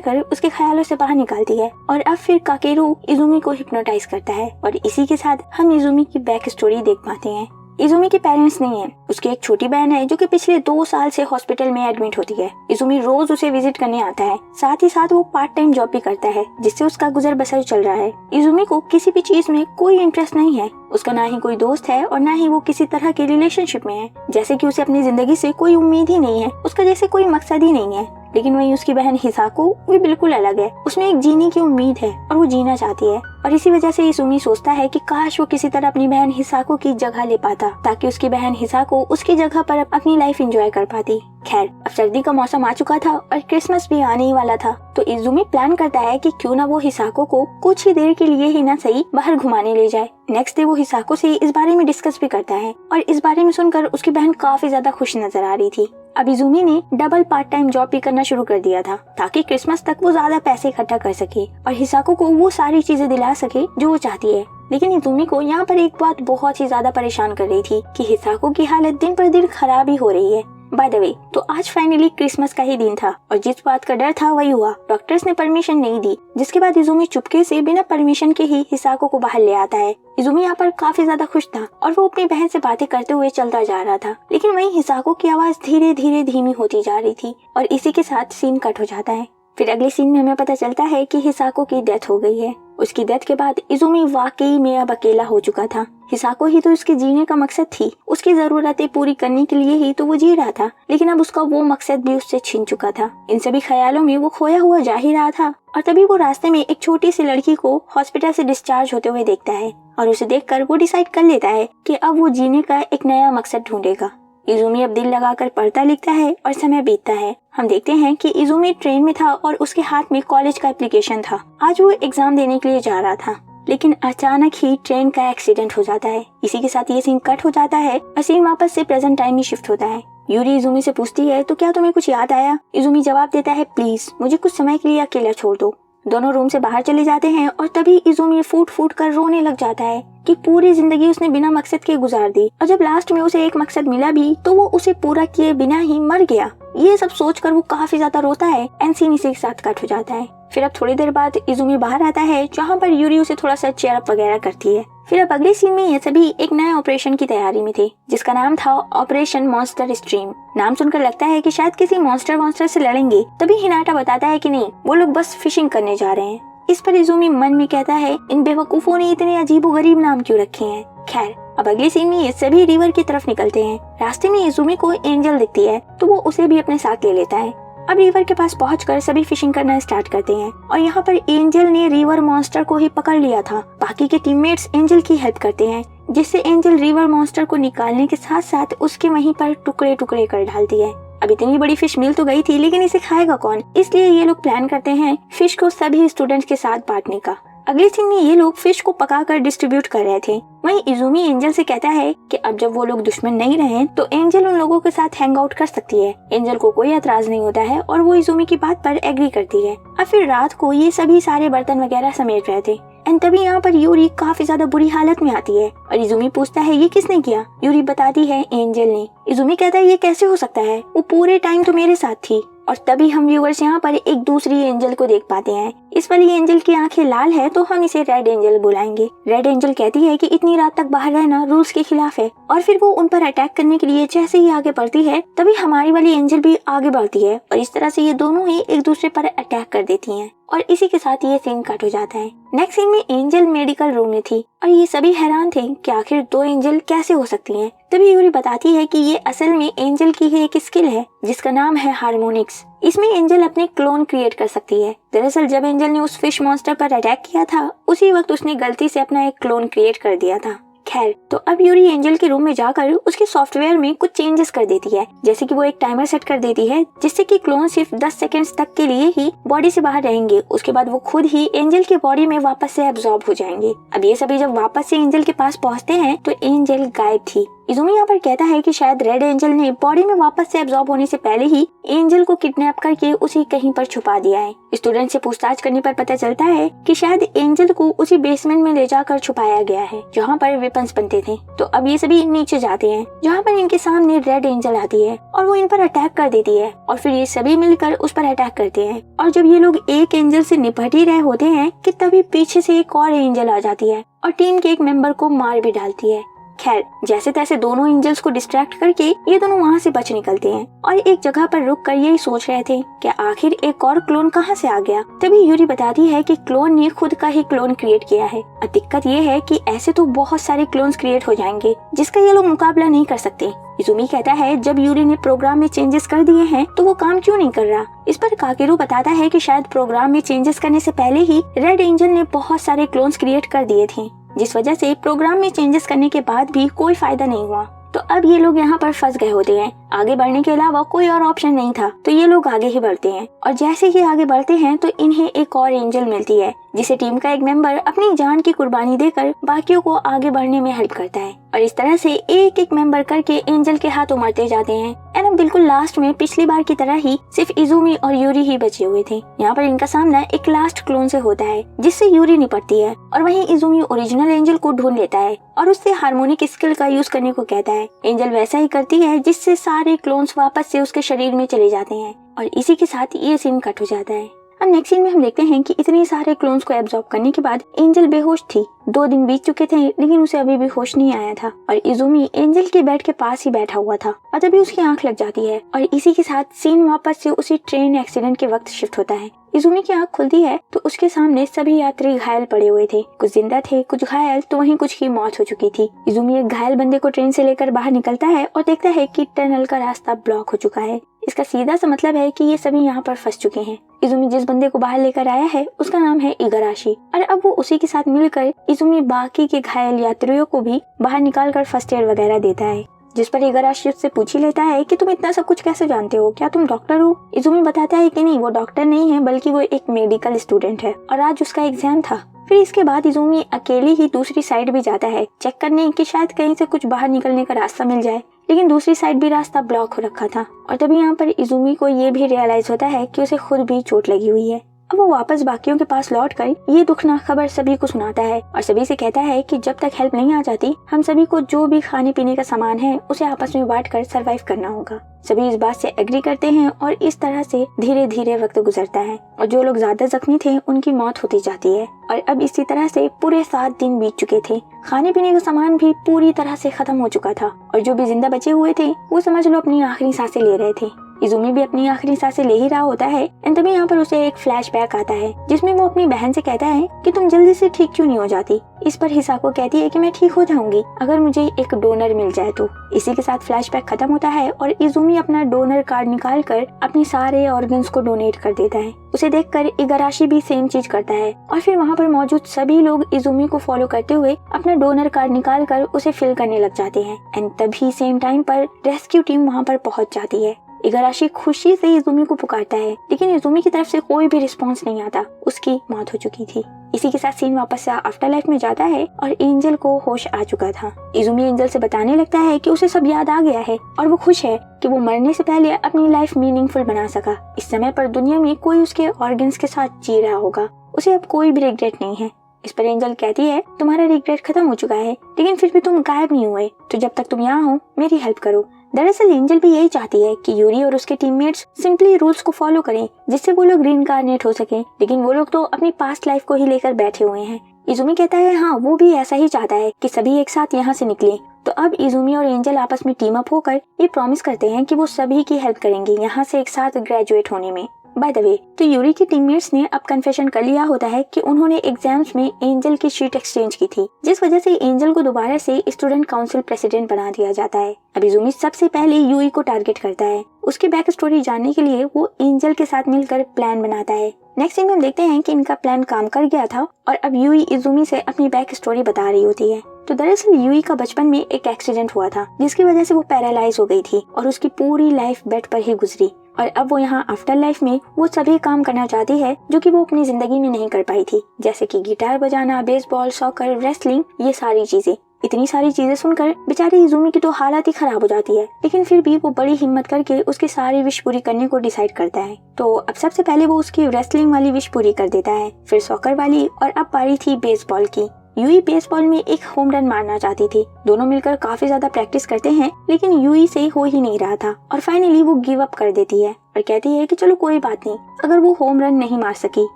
कर उसके ख्यालों से बाहर निकालती है और अब फिर काकेरू इजुमी को हिप्नोटाइज करता है और इसी के साथ हम इजुमी की बैक स्टोरी देख पाते हैं। इजुमी के पेरेंट्स नहीं है, उसकी एक छोटी बहन है जो कि पिछले 2 साल से हॉस्पिटल में एडमिट होती है। इजुमी रोज उसे विजिट करने आता है, साथ ही साथ वो पार्ट टाइम जॉब भी करता है जिससे उसका गुजर बसर चल रहा है। इजुमी को किसी भी चीज में कोई इंटरेस्ट नहीं है, उसका ना ही कोई दोस्त है और ना ही वो किसी तरह के रिलेशनशिप में है, जैसे कि उसे अपनी जिंदगी से कोई उम्मीद ही नहीं है, उसका जैसे कोई मकसद ही नहीं है। लेकिन वही उसकी बहन हिसाको वो बिल्कुल अलग है, उसमें एक जीने की उम्मीद है और वो जीना चाहती है और इसी वजह से इजुमी सोचता है कि काश वो किसी तरह अपनी बहन हिसाको की जगह ले पाता ताकि उसकी बहन हिसाको उसकी जगह पर अपनी लाइफ एंजॉय कर पाती। खैर अब सर्दी का मौसम आ चुका था और क्रिसमस भी आने ही वाला था, तो इजुमी प्लान करता है कि क्यों ना वो हिसाको को कुछ ही देर के लिए ही ना सही बाहर घुमाने ले जाए। नेक्स्ट डे वो हिसाको से इस बारे में डिस्कस भी करता है और इस बारे में सुनकर उसकी बहन काफी ज्यादा खुश नजर आ रही थी। अब इजुमी ने डबल पार्ट टाइम जॉब भी करना शुरू कर दिया था ताकि क्रिसमस तक वो ज्यादा पैसे इकट्ठा कर सके और हिसाको को वो सारी चीजें दिला सके जो वो चाहती है। लेकिन इजुमी को यहाँ पर एक बात बहुत ही ज्यादा परेशान कर रही थी कि हिसाको की हालत दिन पर दिन खराब ही हो रही है। बाय द वे, तो आज फाइनली क्रिसमस का ही दिन था और जिस बात का डर था वही हुआ। डॉक्टर्स ने परमिशन नहीं दी, जिसके बाद इजुमी चुपके से बिना परमिशन के ही हिसाको को बाहर ले आता है। इजुमी यहाँ पर काफी ज्यादा खुश था और वो अपनी बहन से बातें करते हुए चलता जा रहा था, लेकिन वहीं हिसाको की आवाज धीरे धीरे धीमी होती जा रही थी और इसी के साथ सीन कट हो जाता है। फिर अगले सीन में हमें पता चलता है कि हिसाको की डेथ हो गई है। उसकी डेथ के बाद इजुमी वाकई में अब अकेला हो चुका था। हिसाको ही तो उसके जीने का मकसद थी, उसकी जरूरतें पूरी करने के लिए ही तो वो जी रहा था, लेकिन अब उसका वो मकसद भी उससे छिन चुका था। इन सभी ख्यालों में वो खोया हुआ जा ही रहा था और तभी वो रास्ते में एक छोटी सी लड़की को हॉस्पिटल से डिस्चार्ज होते हुए देखता है और उसे देखकर वो डिसाइड कर लेता है कि अब वो जीने का एक नया मकसद ढूंढेगा। इजुमी अब दिल लगाकर पढ़ता लिखता है और समय बीतता है। हम देखते हैं कि इजुमी ट्रेन में था और उसके हाथ में कॉलेज का एप्लीकेशन था। आज वो एग्जाम देने के लिए जा रहा था, लेकिन अचानक ही ट्रेन का एक्सीडेंट हो जाता है। इसी के साथ ये सीन कट हो जाता है और सीन वापस से प्रेजेंट टाइम में शिफ्ट होता है। यूरी इजुमी से पूछती है तो क्या तुम्हें कुछ याद आया? इजुमी जवाब देता है प्लीज मुझे कुछ समय के लिए अकेला छोड़ दो। दोनों रूम से बाहर चले जाते हैं और तभी इजुमी फूट फूट कर रोने लग जाता है कि पूरी जिंदगी उसने बिना मकसद के गुजार दी और जब लास्ट में उसे एक मकसद मिला भी तो वो उसे पूरा किए बिना ही मर गया। ये सब सोचकर वो काफी ज्यादा रोता है एंड सीन इसी के साथ कट हो जाता है। फिर अब थोड़ी देर बाद इजुमी बाहर आता है जहाँ पर यूरी उसे थोड़ा सा चेयर अप वगैरह करती है। फिर अब अगले सीन में ये सभी एक नए ऑपरेशन की तैयारी में थे जिसका नाम था ऑपरेशन मॉन्स्टर स्ट्रीम। नाम सुनकर लगता है कि शायद किसी मॉन्स्टर से लड़ेंगे, तभी हिनाटा बताता है कि नहीं, वो लोग बस फिशिंग करने जा रहे हैं। इस पर इजुमी मन में कहता है इन बेवकूफों ने इतने अजीबोगरीब नाम क्यों रखे हैं। खैर अब अगले सीन में ये सभी रिवर की तरफ निकलते हैं। रास्ते में इजुमी को एंजल दिखती है तो वो उसे भी अपने साथ ले लेता है। अब रिवर के पास पहुंचकर सभी फिशिंग करना स्टार्ट करते हैं और यहाँ पर एंजल ने रिवर मॉन्स्टर को ही पकड़ लिया था। बाकी के टीममेट्स एंजल की हेल्प करते हैं जिससे एंजल रिवर मॉन्स्टर को निकालने के साथ साथ उसके वहीं पर टुकड़े टुकड़े कर डालती है। अब इतनी बड़ी फिश मिल तो गई थी, लेकिन इसे खाएगा कौन? इसलिए ये लोग प्लान करते हैं फिश को सभी स्टूडेंट्स के साथ बांटने का। अगले सीन में ये लोग फिश को पकाकर डिस्ट्रीब्यूट कर रहे थे। वहीं इजुमी एंजल से कहता है कि अब जब वो लोग दुश्मन नहीं रहे तो एंजल उन लोगों के साथ हैंग आउट कर सकती है। एंजल को कोई एतराज नहीं होता है और वो इजुमी की बात पर एग्री करती है। अब फिर रात को ये सभी सारे बर्तन वगैरह समेट रहे थे एंड तभी यहाँ पर यूरी काफी ज्यादा बुरी हालत में आती है और इजुमी पूछता है ये किसने किया? यूरी बताती है एंजल ने। इजुमी कहता है ये कैसे हो सकता है, वो पूरे टाइम तो मेरे साथ थी। और तभी हम व्यूअर्स यहाँ पर एक दूसरी एंजल को देख पाते हैं। इस वाली एंजल की आंखें लाल है तो हम इसे रेड एंजल बुलाएंगे। रेड एंजल कहती है कि इतनी रात तक बाहर रहना रूल्स के खिलाफ है और फिर वो उन पर अटैक करने के लिए जैसे ही आगे बढ़ती है तभी हमारी वाली एंजल भी आगे बढ़ती है और इस तरह से ये दोनों ही एक दूसरे पर अटैक कर देती हैं और इसी के साथ ये सीन कट हो जाता है। नेक्स्ट सीन में एंजल मेडिकल रूम में थी और ये सभी हैरान थे कि आखिर 2 एंजल कैसे हो सकती हैं। तभी यूरी बताती है कि ये असल में एंजल की ही एक स्किल है जिसका नाम है हार्मोनिक्स। इसमें एंजल अपने क्लोन क्रिएट कर सकती है। दरअसल जब एंजल ने उस फिश मॉन्स्टर पर अटैक किया था उसी वक्त उसने गलती से अपना एक क्लोन क्रिएट कर दिया था। खैर, तो अब यूरी एंजल के रूम में जाकर उसके सॉफ्टवेयर में कुछ चेंजेस कर देती है, जैसे कि वो एक टाइमर सेट कर देती है जिससे कि क्लोन सिर्फ 10 सेकंड्स तक के लिए ही बॉडी से बाहर रहेंगे। उसके बाद वो खुद ही एंजल की बॉडी में वापस से एब्जॉर्ब हो जाएंगे। अब ये सभी जब वापस से एंजल के पास पहुंचते हैं तो एंजल गायब थी। इज़ुमी यहाँ पर कहता है कि शायद रेड एंजल ने बॉडी में वापस से एब्जॉर्ब होने से पहले ही एंजल को किडनैप करके उसी कहीं पर छुपा दिया है। स्टूडेंट से पूछताछ करने पर पता चलता है कि शायद एंजल को उसी बेसमेंट में ले जाकर छुपाया गया है जहाँ पर वेपन्स बनते थे। तो अब ये सभी नीचे जाते हैं जहाँ पर इनके सामने रेड एंजल आती है और वो इन पर अटैक कर देती है और फिर ये सभी मिलकर उस पर अटैक करते हैं। और जब ये लोग एक एंजल से निपट ही रहे होते हैं कि तभी पीछे से एक और एंजल आ जाती है और टीम के एक मेंबर को मार भी डालती है। खैर, जैसे तैसे दोनों एंजल्स को डिस्ट्रैक्ट करके ये दोनों वहाँ से बच निकलते हैं और एक जगह पर रुक कर यही सोच रहे थे कि आखिर एक और क्लोन कहाँ से आ गया। तभी यूरी बताती है कि क्लोन ने खुद का ही क्लोन क्रिएट किया है। अब दिक्कत ये है कि ऐसे तो बहुत सारे क्लोन्स क्रिएट हो जाएंगे जिसका ये लोग मुकाबला नहीं कर सकते। इज़ुमी कहता है जब यूरी ने प्रोग्राम में चेंजेस कर दिए हैं तो वो काम क्यों नहीं कर रहा। इस पर काकेरू बताता है कि शायद प्रोग्राम में चेंजेस करने से पहले ही रेड एंजल ने बहुत सारे क्लोन्स क्रिएट कर दिए थे, जिस वजह से प्रोग्राम में चेंजेस करने के बाद भी कोई फायदा नहीं हुआ। तो अब ये लोग यहाँ पर फंस गए होते हैं। आगे बढ़ने के अलावा कोई और ऑप्शन नहीं था तो ये लोग आगे ही बढ़ते हैं और जैसे ही आगे बढ़ते हैं तो इन्हें एक और एंजल मिलती है जिसे टीम का एक मेंबर अपनी जान की कुर्बानी देकर बाकियों को आगे बढ़ने में हेल्प करता है। और इस तरह से एक एक मेंबर करके एंजल के हाथ उमड़ते जाते हैं। एंड अब बिल्कुल लास्ट में पिछली बार की तरह ही सिर्फ इज़ुमी और यूरी ही बचे हुए थे। यहाँ पर इनका सामना एक लास्ट क्लोन से होता है जिससे यूरी निपटती है और वहीं इज़ुमी ओरिजिनल एंजल को ढूंढ लेता है और उससे हार्मोनिक स्किल का यूज करने को कहता है। एंजल वैसा ही करती है जिससे सारे क्लोन्स वापस से उसके शरीर में चले जाते हैं और इसी के साथ ये सीन कट हो जाता है। अब नेक्स्ट सीन में हम देखते हैं कि इतने सारे क्लोन्स को एब्जॉर्ब करने के बाद एंजल बेहोश थी। 2 दिन बीत चुके थे लेकिन उसे अभी भी होश नहीं आया था और इज़ुमी एंजल के बेड के पास ही बैठा हुआ था और तभी उसकी आंख लग जाती है और इसी के साथ सीन वापस से उसी ट्रेन एक्सीडेंट के वक्त शिफ्ट होता है। इज़ुमी की आंख खुलती है तो उसके सामने सभी यात्री घायल पड़े हुए थे। कुछ जिंदा थे, कुछ घायल, तो वहीं कुछ की मौत हो चुकी थी। इज़ुमी एक घायल बंदे को ट्रेन से लेकर बाहर निकलता है और देखता है कि टनल का रास्ता ब्लॉक हो चुका है। इसका सीधा सा मतलब है कि ये सभी यहाँ पर फंस चुके हैं। इज़ुमी जिस बंदे को बाहर लेकर आया है उसका नाम है इगाराशी और अब वो उसी के साथ मिलकर इज़ुमी बाकी के घायल यात्रियों को भी बाहर निकालकर फर्स्ट एड वगैरह देता है, जिस पर इगाराशी उससे पूछ ही लेता है कि तुम इतना सब कुछ कैसे जानते हो, क्या तुम डॉक्टर हो। इज़ुमी बताता है कि नहीं, वो डॉक्टर नहीं है बल्कि वो एक मेडिकल स्टूडेंट है और आज उसका एग्जाम था। फिर इसके बाद इज़ुमी अकेले ही दूसरी साइड भी जाता है चेक करने कि शायद कहीं से कुछ बाहर निकलने का रास्ता मिल जाए, लेकिन दूसरी साइड भी रास्ता ब्लॉक हो रखा था और तभी यहाँ पर इज़ुमी को ये भी रियलाइज होता है कि उसे खुद भी चोट लगी हुई है। अब वो वापस बाकियों के पास लौटकर ये दुखनाक खबर सभी को सुनाता है और सभी से कहता है कि जब तक हेल्प नहीं आ जाती हम सभी को जो भी खाने पीने का सामान है उसे आपस में बांटकर सरवाइव करना होगा। सभी इस बात से एग्री करते हैं और इस तरह से धीरे धीरे वक्त गुजरता है और जो लोग ज्यादा जख्मी थे उनकी मौत होती जाती है और अब इसी तरह से पूरे 7 दिन बीत चुके थे। खाने पीने का सामान भी पूरी तरह से खत्म हो चुका था और जो भी जिंदा बचे हुए थे वो समझ लो अपनी आखिरी सांसें ले रहे थे। इज़ुमी भी अपनी आखिरी सांसें ले ही रहा होता है एंड तभी यहाँ पर उसे एक फ्लैशबैक आता है जिसमें वो अपनी बहन से कहता है कि तुम जल्दी से ठीक क्यों नहीं हो जाती। इस पर हिसाको कहती है कि मैं ठीक हो जाऊंगी अगर मुझे एक डोनर मिल जाए तो। इसी के साथ फ्लैशबैक खत्म होता है और इज़ुमी अपना डोनर कार्ड निकाल कर अपने सारे ऑर्गन्स को डोनेट कर देता है। उसे देखकर इगाराशी भी सेम चीज करता है और फिर वहाँ पर मौजूद सभी लोग इज़ुमी को फॉलो करते हुए अपना डोनर कार्ड निकाल कर उसे फिल करने लग जाते हैं एंड तभी सेम टाइम पर रेस्क्यू टीम वहाँ पर पहुँच जाती है। इगाराशी खुशी से इज़ुमी को पुकारता है लेकिन इज़ुमी की तरफ से कोई भी रिस्पॉन्स नहीं आता, उसकी मौत हो चुकी थी। इसी के साथ सीन वापस से आफ्टर लाइफ में जाता है और एंजल को होश आ चुका था। इज़ुमी एंजल से बताने लगता है कि उसे सब याद आ गया है और वो खुश है कि वो मरने से पहले अपनी लाइफ मीनिंगफुल बना सका। इस समय पर दुनिया में कोई उसके ऑर्गन्स के साथ जी रहा होगा, उसे अब कोई भी रिग्रेट नहीं है। इस पर एंजल कहती है तुम्हारा रिग्रेट खत्म हो चुका है लेकिन फिर भी तुम गायब नहीं हुए, तो जब तक तुम यहाँ हो मेरी हेल्प करो। दरअसल एंजल भी यही चाहती है कि यूरी और उसके टीममेट्स सिंपली रूल्स को फॉलो करें जिससे वो लोग रीइंकार्नेट हो सकें, लेकिन वो लोग तो अपनी पास्ट लाइफ को ही लेकर बैठे हुए हैं। इज़ुमी कहता है हाँ वो भी ऐसा ही चाहता है कि सभी एक साथ यहाँ से निकलें। तो अब इज़ुमी और एंजल आपस में टीम अप होकर ये प्रॉमिस करते हैं कि वो सभी की हेल्प करेंगे यहाँ से एक साथ ग्रेजुएट होने में। बाय द वे, तो यूरी के टीममेट्स ने अब कन्फेशन कर लिया होता है कि उन्होंने एग्जाम्स में एंजल की शीट एक्सचेंज की थी, जिस वजह से एंजल को दोबारा से स्टूडेंट काउंसिल प्रेसिडेंट बना दिया जाता है। अब इज़ुमी सबसे पहले यूई को टारगेट करता है। उसकी बैक स्टोरी जानने के लिए वो एंजल के साथ मिलकर प्लान बनाता है। नेक्स्ट सीन में हम देखते हैं कि इनका प्लान काम कर गया था और अब यूई इज़ुमी से अपनी बैक स्टोरी बता रही होती है। तो दरअसल यूई का बचपन में एक एक्सीडेंट हुआ था जिसकी वजह से वो पैरालाइज हो गई थी और उसकी पूरी लाइफ बेड पर ही गुजरी। और अब वो यहाँ आफ्टर लाइफ में वो सभी काम करना चाहती है जो कि वो अपनी जिंदगी में नहीं कर पाई थी, जैसे कि गिटार बजाना, बेसबॉल, सॉकर, रेसलिंग, ये सारी चीजें। इतनी सारी चीजें सुनकर बेचारी इज़ुमी की तो हालत ही खराब हो जाती है, लेकिन फिर भी वो बड़ी हिम्मत करके उसकी सारी विश पूरी करने को डिसाइड करता है। तो अब सबसे पहले वो उसकी रेसलिंग वाली विश पूरी कर देता है, फिर सॉकर वाली, और अब पारी थी बेसबॉल की। यूई बेसबॉल में एक होम रन मारना चाहती थी। दोनों मिलकर काफी ज्यादा प्रैक्टिस करते हैं, लेकिन यूई से हो ही नहीं रहा था और फाइनली वो गिव अप कर देती है और कहती है कि चलो कोई बात नहीं, अगर वो होम रन नहीं मार सकी।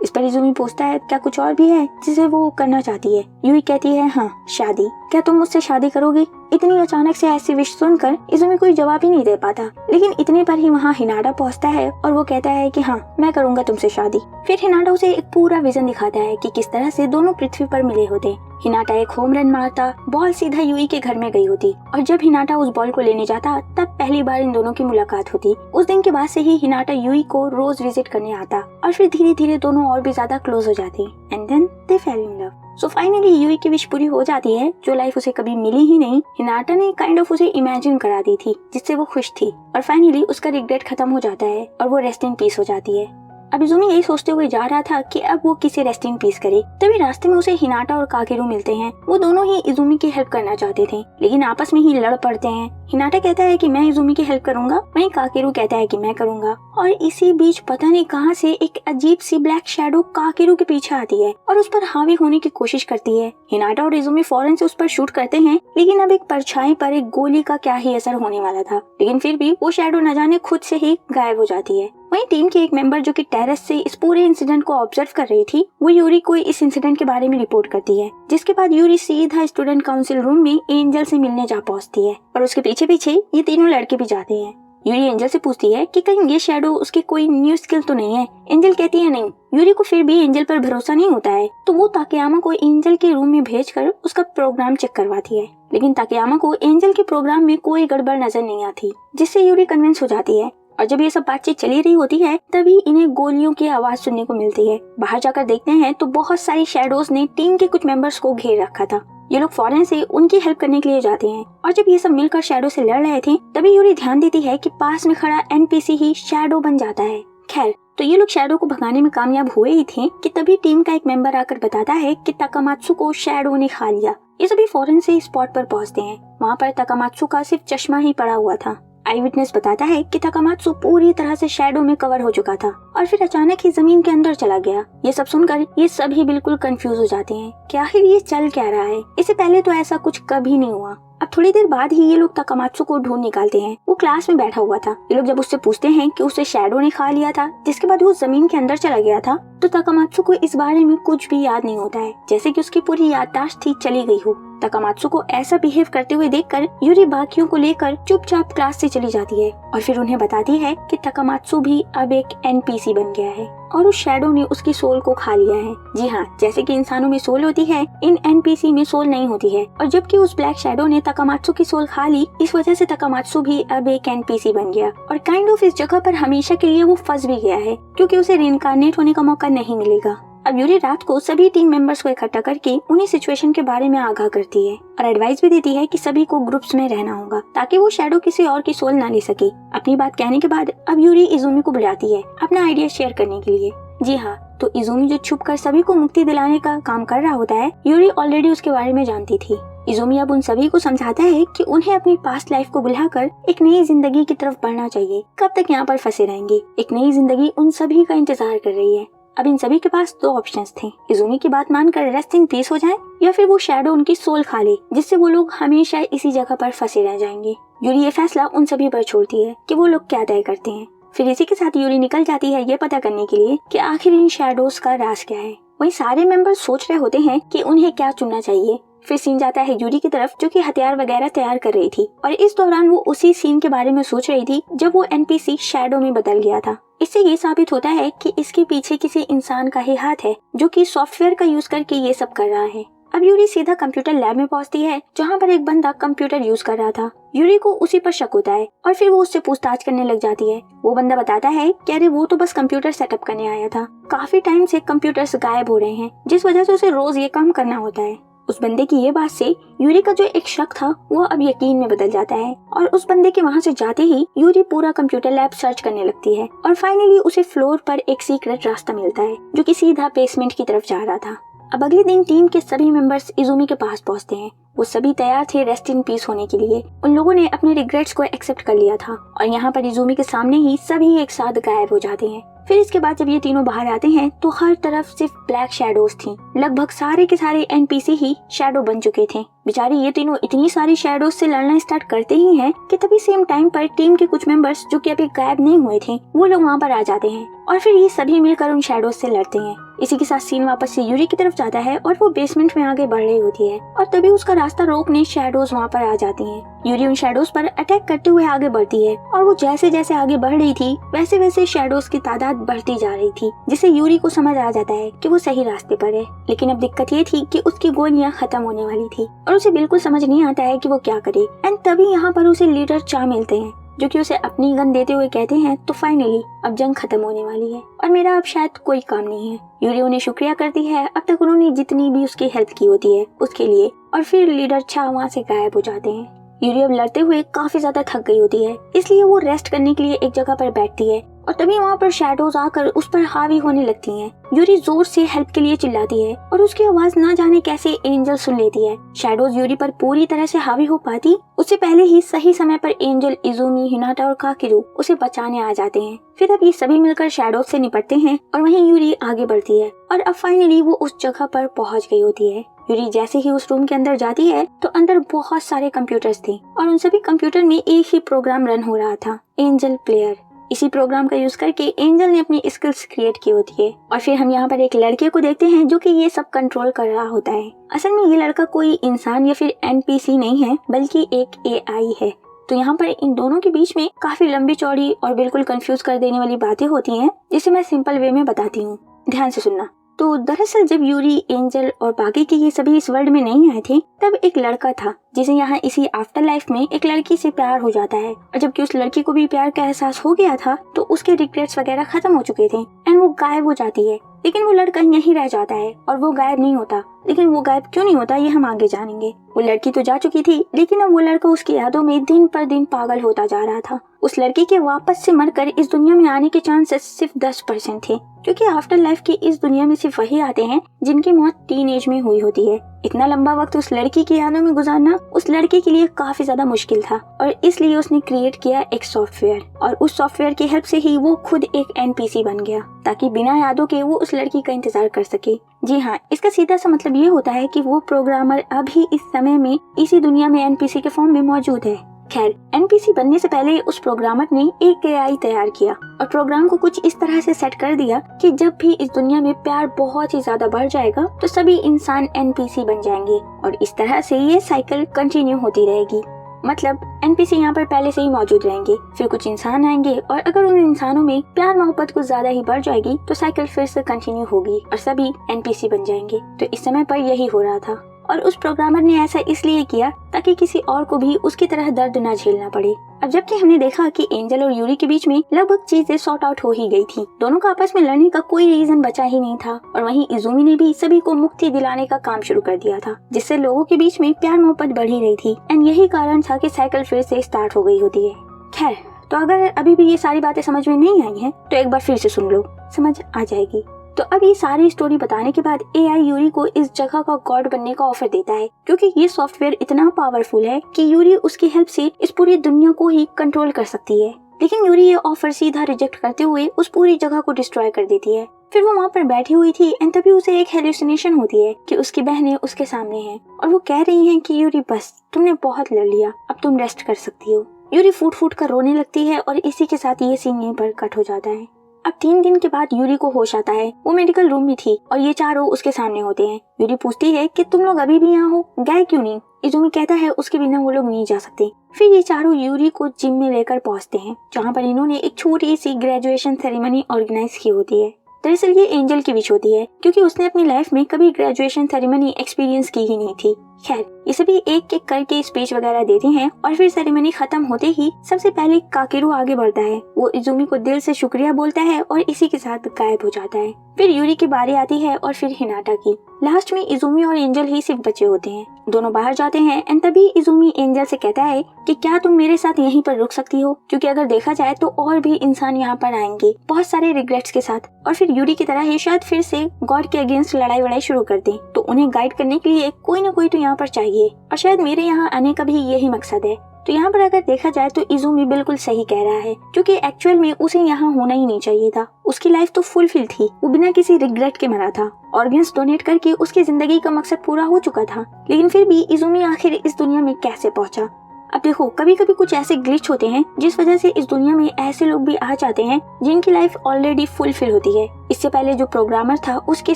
इस पर इज़ुमी पूछता है क्या कुछ और भी है जिसे वो करना चाहती है। यूई कहती है हाँ, शादी। क्या तुम मुझसे शादी करोगी? इतनी अचानक से ऐसी विश सुनकर इज़ुमी कोई जवाब ही नहीं दे पाता, लेकिन इतने पर ही वहाँ हिनाटा पहुँचता है और वो कहता है कि हाँ, मैं करूँगा तुमसे शादी। फिर हिनाटा उसे एक पूरा विजन दिखाता है कि किस तरह से दोनों पृथ्वी पर मिले होते। हिनाटा एक होम रन मारता, बॉल सीधा यूई के घर में गई होती और जब हिनाटा उस बॉल को लेने जाता तब पहली बार इन दोनों की मुलाकात होती। उस दिन के बाद से ही हिनाटा यूई को रोज विजिट करने आता और फिर धीरे धीरे दोनों और भी ज्यादा क्लोज हो जाते and then they fell in love. So finally यूई की विश पूरी हो जाती है, जो लाइफ उसे कभी मिली ही नहीं, हिनाटा ने काइंड ऑफ उसे इमेजिन करा दी थी जिससे वो खुश थी। और फाइनली उसका रिग्रेट खत्म हो जाता है और वो रेस्ट इन पीस हो जाती है। अब इज़ुमी यही सोचते हुए जा रहा था कि अब वो किसे रेस्ट इन पीस करे, तभी रास्ते में उसे हिनाटा और काकेरू मिलते हैं। वो दोनों ही इज़ुमी की हेल्प करना चाहते थे, लेकिन आपस में ही लड़ पड़ते हैं। हिनाटा कहता है कि मैं इज़ुमी की हेल्प करूंगा, वहीं काकेरू कहता है कि मैं करूंगा। और इसी बीच पता नहीं कहां से एक अजीब सी ब्लैक शैडो काकेरू के पीछे आती है और उस पर हावी होने की कोशिश करती है। हिनाटा और इज़ुमी फौरन से उस पर शूट करते हैं, लेकिन अब एक परछाई पर एक गोली का क्या ही असर होने वाला था, लेकिन फिर भी वो शैडो न जाने खुद से ही गायब हो जाती है। वहीं टीम के एक मेंबर जो कि टेरेस से इस पूरे इंसिडेंट को ऑब्जर्व कर रही थी, वो यूरी को इस इंसिडेंट के बारे में रिपोर्ट करती है, जिसके बाद यूरी सीधा स्टूडेंट काउंसिल रूम में एंजल से मिलने जा पहुंचती है और उसके पीछे पीछे ये तीनों लड़के भी जाते हैं। यूरी एंजल से पूछती है कि कहीं ये शैडो उसके कोई न्यू स्किल तो नहीं है। एंजल कहती है नहीं। यूरी को फिर भी एंजल पर भरोसा नहीं होता है, तो वो ताकेयामा को एंजल के रूम में भेजकर उसका प्रोग्राम चेक करवाती है, लेकिन ताकेयामा को एंजल के प्रोग्राम में कोई गड़बड़ नजर नहीं आती, जिससे यूरी कन्विंस हो जाती है। और जब ये सब बातचीत चली रही होती है तभी इन्हें गोलियों की आवाज सुनने को मिलती है। बाहर जाकर देखते हैं तो बहुत सारी शैडोज ने टीम के कुछ मेंबर्स को घेर रखा था। ये लोग फौरन से उनकी हेल्प करने के लिए जाते हैं और जब ये सब मिलकर शैडो से लड़ रहे थे तभी यूरी ध्यान देती है कि पास में खड़ा एनपीसी ही शैडो बन जाता है। खैर, तो ये लोग शैडो को भगाने में कामयाब हुए ही थे कि तभी टीम का एक मेंबर आकर बताता है कि ताकामात्सु को शैडो ने खा लिया। ये सभी फौरन से स्पॉट पर पहुंचते हैं। वहाँ पर ताकामात्सु का सिर्फ चश्मा ही पड़ा हुआ था। आई विटनेस बताता है कि ताकामात्सु पूरी तरह से शैडो में कवर हो चुका था और फिर अचानक ही जमीन के अंदर चला गया। ये सब सुनकर ये सभी बिल्कुल कंफ्यूज हो जाते हैं कि आखिर ये चल क्या रहा है, इससे पहले तो ऐसा कुछ कभी नहीं हुआ। अब थोड़ी देर बाद ही ये लोग ताकामात्सु को ढूंढ निकालते हैं। वो क्लास में बैठा हुआ था। ये लोग जब उससे पूछते हैं कि उसे शैडो ने खा लिया था जिसके बाद वो जमीन के अंदर चला गया था, तो ताकामात्सु को इस बारे में कुछ भी याद नहीं होता है, जैसे कि उसकी पूरी याददाश्त ही चली गई हो। ताकामात्सु को ऐसा बिहेव करते हुए देखकर यूरी बाकियों को लेकर चुपचाप क्लास से चली जाती है और फिर उन्हें बताती है कि ताकामात्सु भी अब एक एनपीसी बन गया है और उस शैडो ने उसकी सोल को खा लिया है। जी हाँ, जैसे कि इंसानों में सोल होती है, इन एनपीसी में सोल नहीं होती है। और जबकि उस ब्लैक शैडो ने ताकामात्सु की सोल खा ली, इस वजह से ताकामात्सु भी अब एक एनपीसी बन गया और काइंड ऑफ इस जगह पर हमेशा के लिए वो फंस भी गया है, क्योंकि उसे रिइंकार्नेट होने का मौका नहीं मिलेगा। अब यूरी रात को सभी टीम मेंबर्स को इकट्ठा करके उन्हें सिचुएशन के बारे में आगाह करती है और एडवाइस भी देती है कि सभी को ग्रुप्स में रहना होगा ताकि वो शैडो किसी और की सोल ना ले सके। अपनी बात कहने के बाद अब यूरी इज़ुमी को बुलाती है अपना आइडिया शेयर करने के लिए। जी हाँ, तो इज़ुमी जो छुपकर सभी को मुक्ति दिलाने का काम कर रहा होता है, यूरी ऑलरेडी उसके बारे में जानती थी। इज़ुमी अब उन सभी को समझाता है कि उन्हें अपनी पास्ट लाइफ को भुलाकर एक नई जिंदगी की तरफ बढ़ना चाहिए। कब तक यहाँ पर फंसे रहेंगे? एक नई जिंदगी उन सभी का इंतजार कर रही है। अब इन सभी के पास दो ऑप्शंस थे, इज़ुमी की बात मानकर रेस्ट इन पीस हो जाए या फिर वो शैडो उनकी सोल खा ले, जिससे वो लोग हमेशा इसी जगह पर फंसे रह जाएंगे। यूरी ये फैसला उन सभी पर छोड़ती है कि वो लोग क्या तय करते हैं। फिर इसी के साथ यूरी निकल जाती है ये पता करने के लिए कि आखिर इन शैडोज का राज क्या है। वहीं सारे मेंबर सोच रहे होते हैं कि उन्हें क्या चुनना चाहिए। फिर सीन जाता है यूरी की तरफ, जो कि हथियार वगैरह तैयार कर रही थी और इस दौरान वो उसी सीन के बारे में सोच रही थी जब वो एनपीसी शैडो में बदल गया था। इससे ये साबित होता है कि इसके पीछे किसी इंसान का ही हाथ है जो कि सॉफ्टवेयर का यूज करके ये सब कर रहा है। अब यूरी सीधा कंप्यूटर लैब में पहुंचती है जहाँ पर एक बंदा कंप्यूटर यूज कर रहा था। यूरी को उसी पर शक होता है और फिर वो उससे पूछताछ करने लग जाती है। वो बंदा बताता है कि अरे वो तो बस कंप्यूटर सेटअप करने आया था, काफी टाइम से कंप्यूटर्स गायब हो रहे हैं जिस वजह से उसे रोज ये काम करना होता है। उस बंदे की ये बात से यूरी का जो एक शक था वो अब यकीन में बदल जाता है और उस बंदे के वहाँ से जाते ही यूरी पूरा कंप्यूटर लैब सर्च करने लगती है और फाइनली उसे फ्लोर पर एक सीक्रेट रास्ता मिलता है जो कि सीधा बेसमेंट की तरफ जा रहा था। अब अगले दिन टीम के सभी मेंबर्स इजुमी के पास पहुंचते हैं। वो सभी तैयार थे रेस्ट इन पीस होने के लिए। उन लोगों ने अपने रिग्रेट्स को एक्सेप्ट कर लिया था और यहाँ पर इजुमी के सामने ही सभी एक साथ गायब हो जाते हैं। फिर इसके बाद जब ये तीनों बाहर आते हैं तो हर तरफ सिर्फ ब्लैक शैडोज थी। लगभग सारे के सारे एनपीसी ही शैडो बन चुके थे। बेचारी ये तीनों इतनी सारी शैडोज से लड़ना स्टार्ट करते ही हैं कि तभी सेम टाइम पर टीम के कुछ मेंबर्स जो कि अभी गायब नहीं हुए थे वो लोग वहाँ पर आ जाते हैं और फिर ये सभी मिलकर उन शैडोज से लड़ते हैं। इसी के साथ सीन वापस से यूरी की तरफ जाता है और वो बेसमेंट में आगे बढ़ रही होती है और तभी उसका रास्ता रोकने शैडोज वहाँ पर आ जाती हैं। यूरी उन शैडोज पर अटैक करते हुए आगे बढ़ती है और वो जैसे जैसे आगे बढ़ रही थी वैसे वैसे शैडोज की तादाद बढ़ती जा रही थी, जिससे यूरी को समझ आ जाता है कि वो सही रास्ते पर है। लेकिन अब दिक्कत ये थी कि उसकी गोलियां खत्म होने वाली थी और उसे बिल्कुल समझ नहीं आता है कि वो क्या करे। एंड तभी यहाँ पर उसे लीडर चा मिलते हैं जो कि उसे अपनी गन देते हुए कहते हैं तो फाइनली अब जंग खत्म होने वाली है और मेरा अब शायद कोई काम नहीं है। यूरी उन्हें शुक्रिया करती है अब तक उन्होंने जितनी भी उसकी हेल्प की होती है उसके लिए और फिर लीडर चा वहाँ से गायब हो जाते हैं। यूरी अब लड़ते हुए काफी ज्यादा थक गई होती है, इसलिए वो रेस्ट करने के लिए एक जगह पर बैठती है और तभी वहाँ पर शैडोज आकर उस पर हावी होने लगती हैं। यूरी जोर से हेल्प के लिए चिल्लाती है और उसकी आवाज ना जाने कैसे एंजल सुन लेती है। शैडोज यूरी पर पूरी तरह से हावी हो पाती उससे पहले ही सही समय पर एंजल, इजुमी, हिनाटा और काकिरू उसे बचाने आ जाते हैं। फिर अब ये सभी मिलकर शैडोज से निपटते हैं और वहीं यूरी आगे बढ़ती है और अब फाइनली वो उस जगह पर पहुंच गई होती है। यूरी जैसे ही उस रूम के अंदर जाती है तो अंदर बहुत सारे कंप्यूटर्स थे और उन सभी कंप्यूटर में एक ही प्रोग्राम रन हो रहा था, एंजल प्लेयर। इसी प्रोग्राम का यूज करके एंजल ने अपनी स्किल्स क्रिएट की होती है और फिर हम यहाँ पर एक लड़के को देखते हैं जो कि ये सब कंट्रोल कर रहा होता है। असल में ये लड़का कोई इंसान या फिर एनपीसी नहीं है बल्कि एक एआई है। तो यहाँ पर इन दोनों के बीच में काफी लंबी चौड़ी और बिल्कुल कंफ्यूज कर देने वाली बातें होती हैं जिसे मैं सिंपल वे में बताती हूँ, ध्यान से सुनना। तो दरअसल जब यूरी, एंजल और बाकी के ये सभी इस वर्ल्ड में नहीं आए थे तब एक लड़का था जिसे यहाँ इसी आफ्टर लाइफ में एक लड़की से प्यार हो जाता है और जबकि उस लड़की को भी प्यार का एहसास हो गया था तो उसके रिग्रेट्स वगैरह खत्म हो चुके थे एंड वो गायब हो जाती है। लेकिन वो लड़का यहीं रह जाता है और वो गायब नहीं होता। लेकिन वो गायब क्यों नहीं होता ये हम आगे जानेंगे। वो लड़की तो जा चुकी थी लेकिन अब वो लड़का उसकी यादों में दिन पर दिन पागल होता जा रहा था। उस लड़की के वापस से मरकर इस दुनिया में आने के चांसेस सिर्फ 10% थे, क्योंकि आफ्टर लाइफ की इस दुनिया में सिर्फ वही आते हैं जिनकी मौत टीन एज में हुई होती है। इतना लंबा वक्त उस लड़की की यादों में गुजारना उस लड़की के लिए काफी ज्यादा मुश्किल था और इसलिए उसने क्रिएट किया एक सॉफ्टवेयर और उस सॉफ्टवेयर की हेल्प से ही वो खुद एक एनपीसी बन गया ताकि बिना यादों के वो उस लड़की का इंतजार कर सके। जी हाँ, इसका सीधा सा मतलब ये होता है कि वो प्रोग्रामर अभी इस समय में इसी दुनिया में एनपीसी के फॉर्म में मौजूद है। खैर, एनपीसी बनने से पहले उस प्रोग्रामर ने एक एआई तैयार किया और प्रोग्राम को कुछ इस तरह से सेट कर दिया कि जब भी इस दुनिया में प्यार बहुत ही ज्यादा बढ़ जाएगा तो सभी इंसान एनपीसी बन जाएंगे और इस तरह से ये साइकिल कंटिन्यू होती रहेगी। मतलब एनपीसी यहाँ पर पहले से ही मौजूद रहेंगे, फिर कुछ इंसान आएंगे और अगर उन इंसानों में प्यार मोहब्बत कुछ ज्यादा ही बढ़ जाएगी तो साइकिल फिर से कंटिन्यू होगी और सभी एनपीसी बन जाएंगे। तो इस समय पर यही हो रहा था और उस प्रोग्रामर ने ऐसा इसलिए किया ताकि किसी और को भी उसकी तरह दर्द न झेलना पड़े। अब जबकि हमने देखा कि एंजल और यूरी के बीच में लगभग चीजें सॉर्ट आउट हो ही गई थी, दोनों का आपस में लड़ने का कोई रीजन बचा ही नहीं था और वहीं इजुमी ने भी सभी को मुक्ति दिलाने का काम शुरू कर दिया था जिससे लोगों के बीच में प्यार मोहब्बत बढ़ ही रही थी एंड यही कारण था कि साइकिल फिर से स्टार्ट हो गई होती है। खैर, तो अगर अभी भी ये सारी बातें समझ में नहीं आई हैं तो एक बार फिर से सुन लो, समझ आ जाएगी। तो अब ये सारी स्टोरी बताने के बाद एआई यूरी को इस जगह का गॉड बनने का ऑफर देता है क्योंकि ये सॉफ्टवेयर इतना पावरफुल है कि यूरी उसकी हेल्प से इस पूरी दुनिया को ही कंट्रोल कर सकती है। लेकिन यूरी ये ऑफर सीधा रिजेक्ट करते हुए उस पूरी जगह को डिस्ट्रॉय कर देती है। फिर वो वहाँ पर बैठी हुई थी एंड तभी उसे एक हेलुसिनेशन होती है कि उसकी बहनें उसके सामने हैं और वो कह रही हैं कि यूरी बस, तुमने बहुत लड़ लिया, अब तुम रेस्ट कर सकती हो। यूरी फूट फूट कर रोने लगती है और इसी के साथ ये सीन यहीं पर कट हो जाता है। अब 3 दिन के बाद यूरी को होश आता है। वो मेडिकल रूम में थी और ये चारों उसके सामने होते हैं। यूरी पूछती है कि तुम लोग अभी भी यहाँ हो, गए क्यों नहीं? इजुमी कहता है उसके बिना वो लोग नहीं जा सकते। फिर ये चारों यूरी को जिम में लेकर पहुंचते हैं जहाँ पर इन्होंने एक छोटी सी ग्रेजुएशन सेरेमनी ऑर्गेनाइज की होती है। दरअसल ये एंजल की विश होती है, क्योंकि उसने अपनी लाइफ में कभी ग्रेजुएशन सेरेमनी एक्सपीरियंस की ही नहीं थी। खैर, ये सभी एक एक करके स्पीच वगैरह देते हैं और फिर सेरेमनी खत्म होते ही सबसे पहले काकेरू आगे बढ़ता है। वो इजुमी को दिल से शुक्रिया बोलता है और इसी के साथ गायब हो जाता है। फिर यूरी की बारी आती है और फिर हिनाटा की। लास्ट में इजुमी और एंजल ही सिर्फ बचे होते हैं। दोनों बाहर जाते हैं एंड तभी इजुमी एंजल से कहता है कि क्या तुम मेरे साथ यहीं पर रुक सकती हो, क्योंकि अगर देखा जाए तो और भी इंसान यहाँ पर आएंगे बहुत सारे रिग्रेट्स के साथ, और फिर यूरी की तरह ही शायद फिर से गॉड के अगेंस्ट लड़ाई वड़ाई शुरू कर दें। तो उन्हें गाइड करने के लिए कोई ना कोई तो यहाँ पर चाहिए, और शायद मेरे यहाँ आने का भी यही मकसद है। तो यहाँ पर अगर देखा जाए तो इजुमी बिल्कुल सही कह रहा है, क्योंकि एक्चुअल में उसे यहाँ होना ही नहीं चाहिए था। उसकी लाइफ तो फुलफिल थी, वो बिना किसी रिग्रेट के मरा था। ऑर्गन्स डोनेट करके उसकी जिंदगी का मकसद पूरा हो चुका था, लेकिन फिर भी इजुमी आखिर इस दुनिया में कैसे पहुंचा। अब देखो, कभी कभी कुछ ऐसे ग्लिच होते हैं जिस वजह से इस दुनिया में ऐसे लोग भी आ जाते हैं जिनकी लाइफ ऑलरेडी फुलफिल होती है। इससे पहले जो प्रोग्रामर था उसके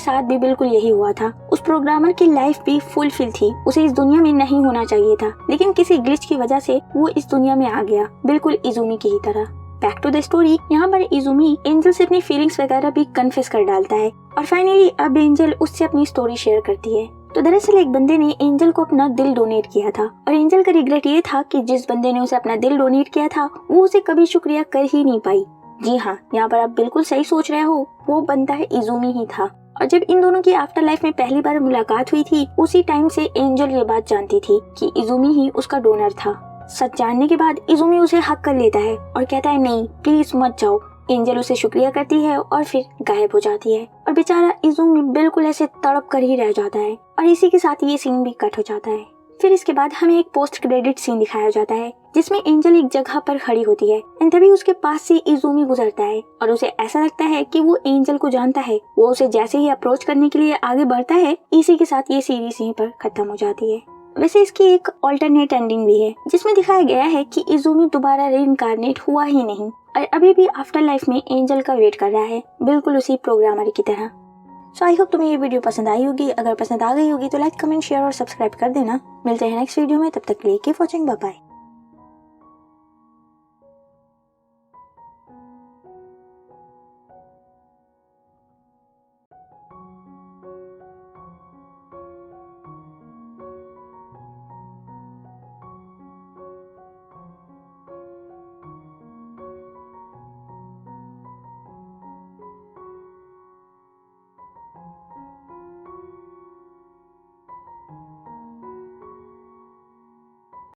साथ भी बिल्कुल यही हुआ था। उस प्रोग्रामर की लाइफ भी फुलफिल थी, उसे इस दुनिया में नहीं होना चाहिए था, लेकिन किसी ग्लिच की वजह से वो इस दुनिया में आ गया, बिल्कुल इजुमी की ही तरह। बैक टू द स्टोरी, यहाँ पर इजुमी एंजल से अपनी फीलिंग्स वगैरह भी कन्फेस कर डालता है और फाइनली अब एंजल उससे अपनी स्टोरी शेयर करती है। तो दरअसल एक बंदे ने एंजल को अपना दिल डोनेट किया था और एंजल का रिग्रेट ये था कि जिस बंदे ने उसे अपना दिल डोनेट किया था वो उसे कभी शुक्रिया कर ही नहीं पाई। जी हाँ, यहाँ पर आप बिल्कुल सही सोच रहे हो, वो बंदा है इजुमी ही था। और जब इन दोनों की आफ्टर लाइफ में पहली बार मुलाकात हुई थी, उसी टाइम से एंजल ये बात जानती थी कि इजुमी ही उसका डोनर था। सच जानने के बाद इजुमी उसे हक कर लेता है और कहता है नहीं प्लीज मत जाओ। एंजल उसे शुक्रिया करती है और फिर गायब हो जाती है और बेचारा इजुमी बिल्कुल ऐसे तड़प कर ही रह जाता है और इसी के साथ ये सीन भी कट हो जाता है। फिर इसके बाद हमें एक पोस्ट क्रेडिट सीन दिखाया जाता है जिसमें एंजल एक जगह पर खड़ी होती है एंड तभी उसके पास से इजुमी गुजरता है और उसे ऐसा लगता है कि वो एंजल को जानता है। वो उसे जैसे ही अप्रोच करने के लिए आगे बढ़ता है, इसी के साथ ये सीरीज यहीं पर खत्म हो जाती है। वैसे इसकी एक ऑल्टरनेट एंडिंग भी है जिसमें दिखाया गया है कि इजुमी दोबारा रीइंकार्नेट हुआ ही नहीं और अभी भी आफ्टर लाइफ में एंजल का वेट कर रहा है, बिल्कुल उसी प्रोग्रामर की तरह। सो आई होप तुम्हें ये वीडियो पसंद आई होगी। अगर पसंद आ गई होगी तो लाइक, कमेंट, शेयर और सब्सक्राइब कर देना। मिलते हैं नेक्स्ट वीडियो में, तब तक के लिए कीप वॉचिंग, बाय बाय।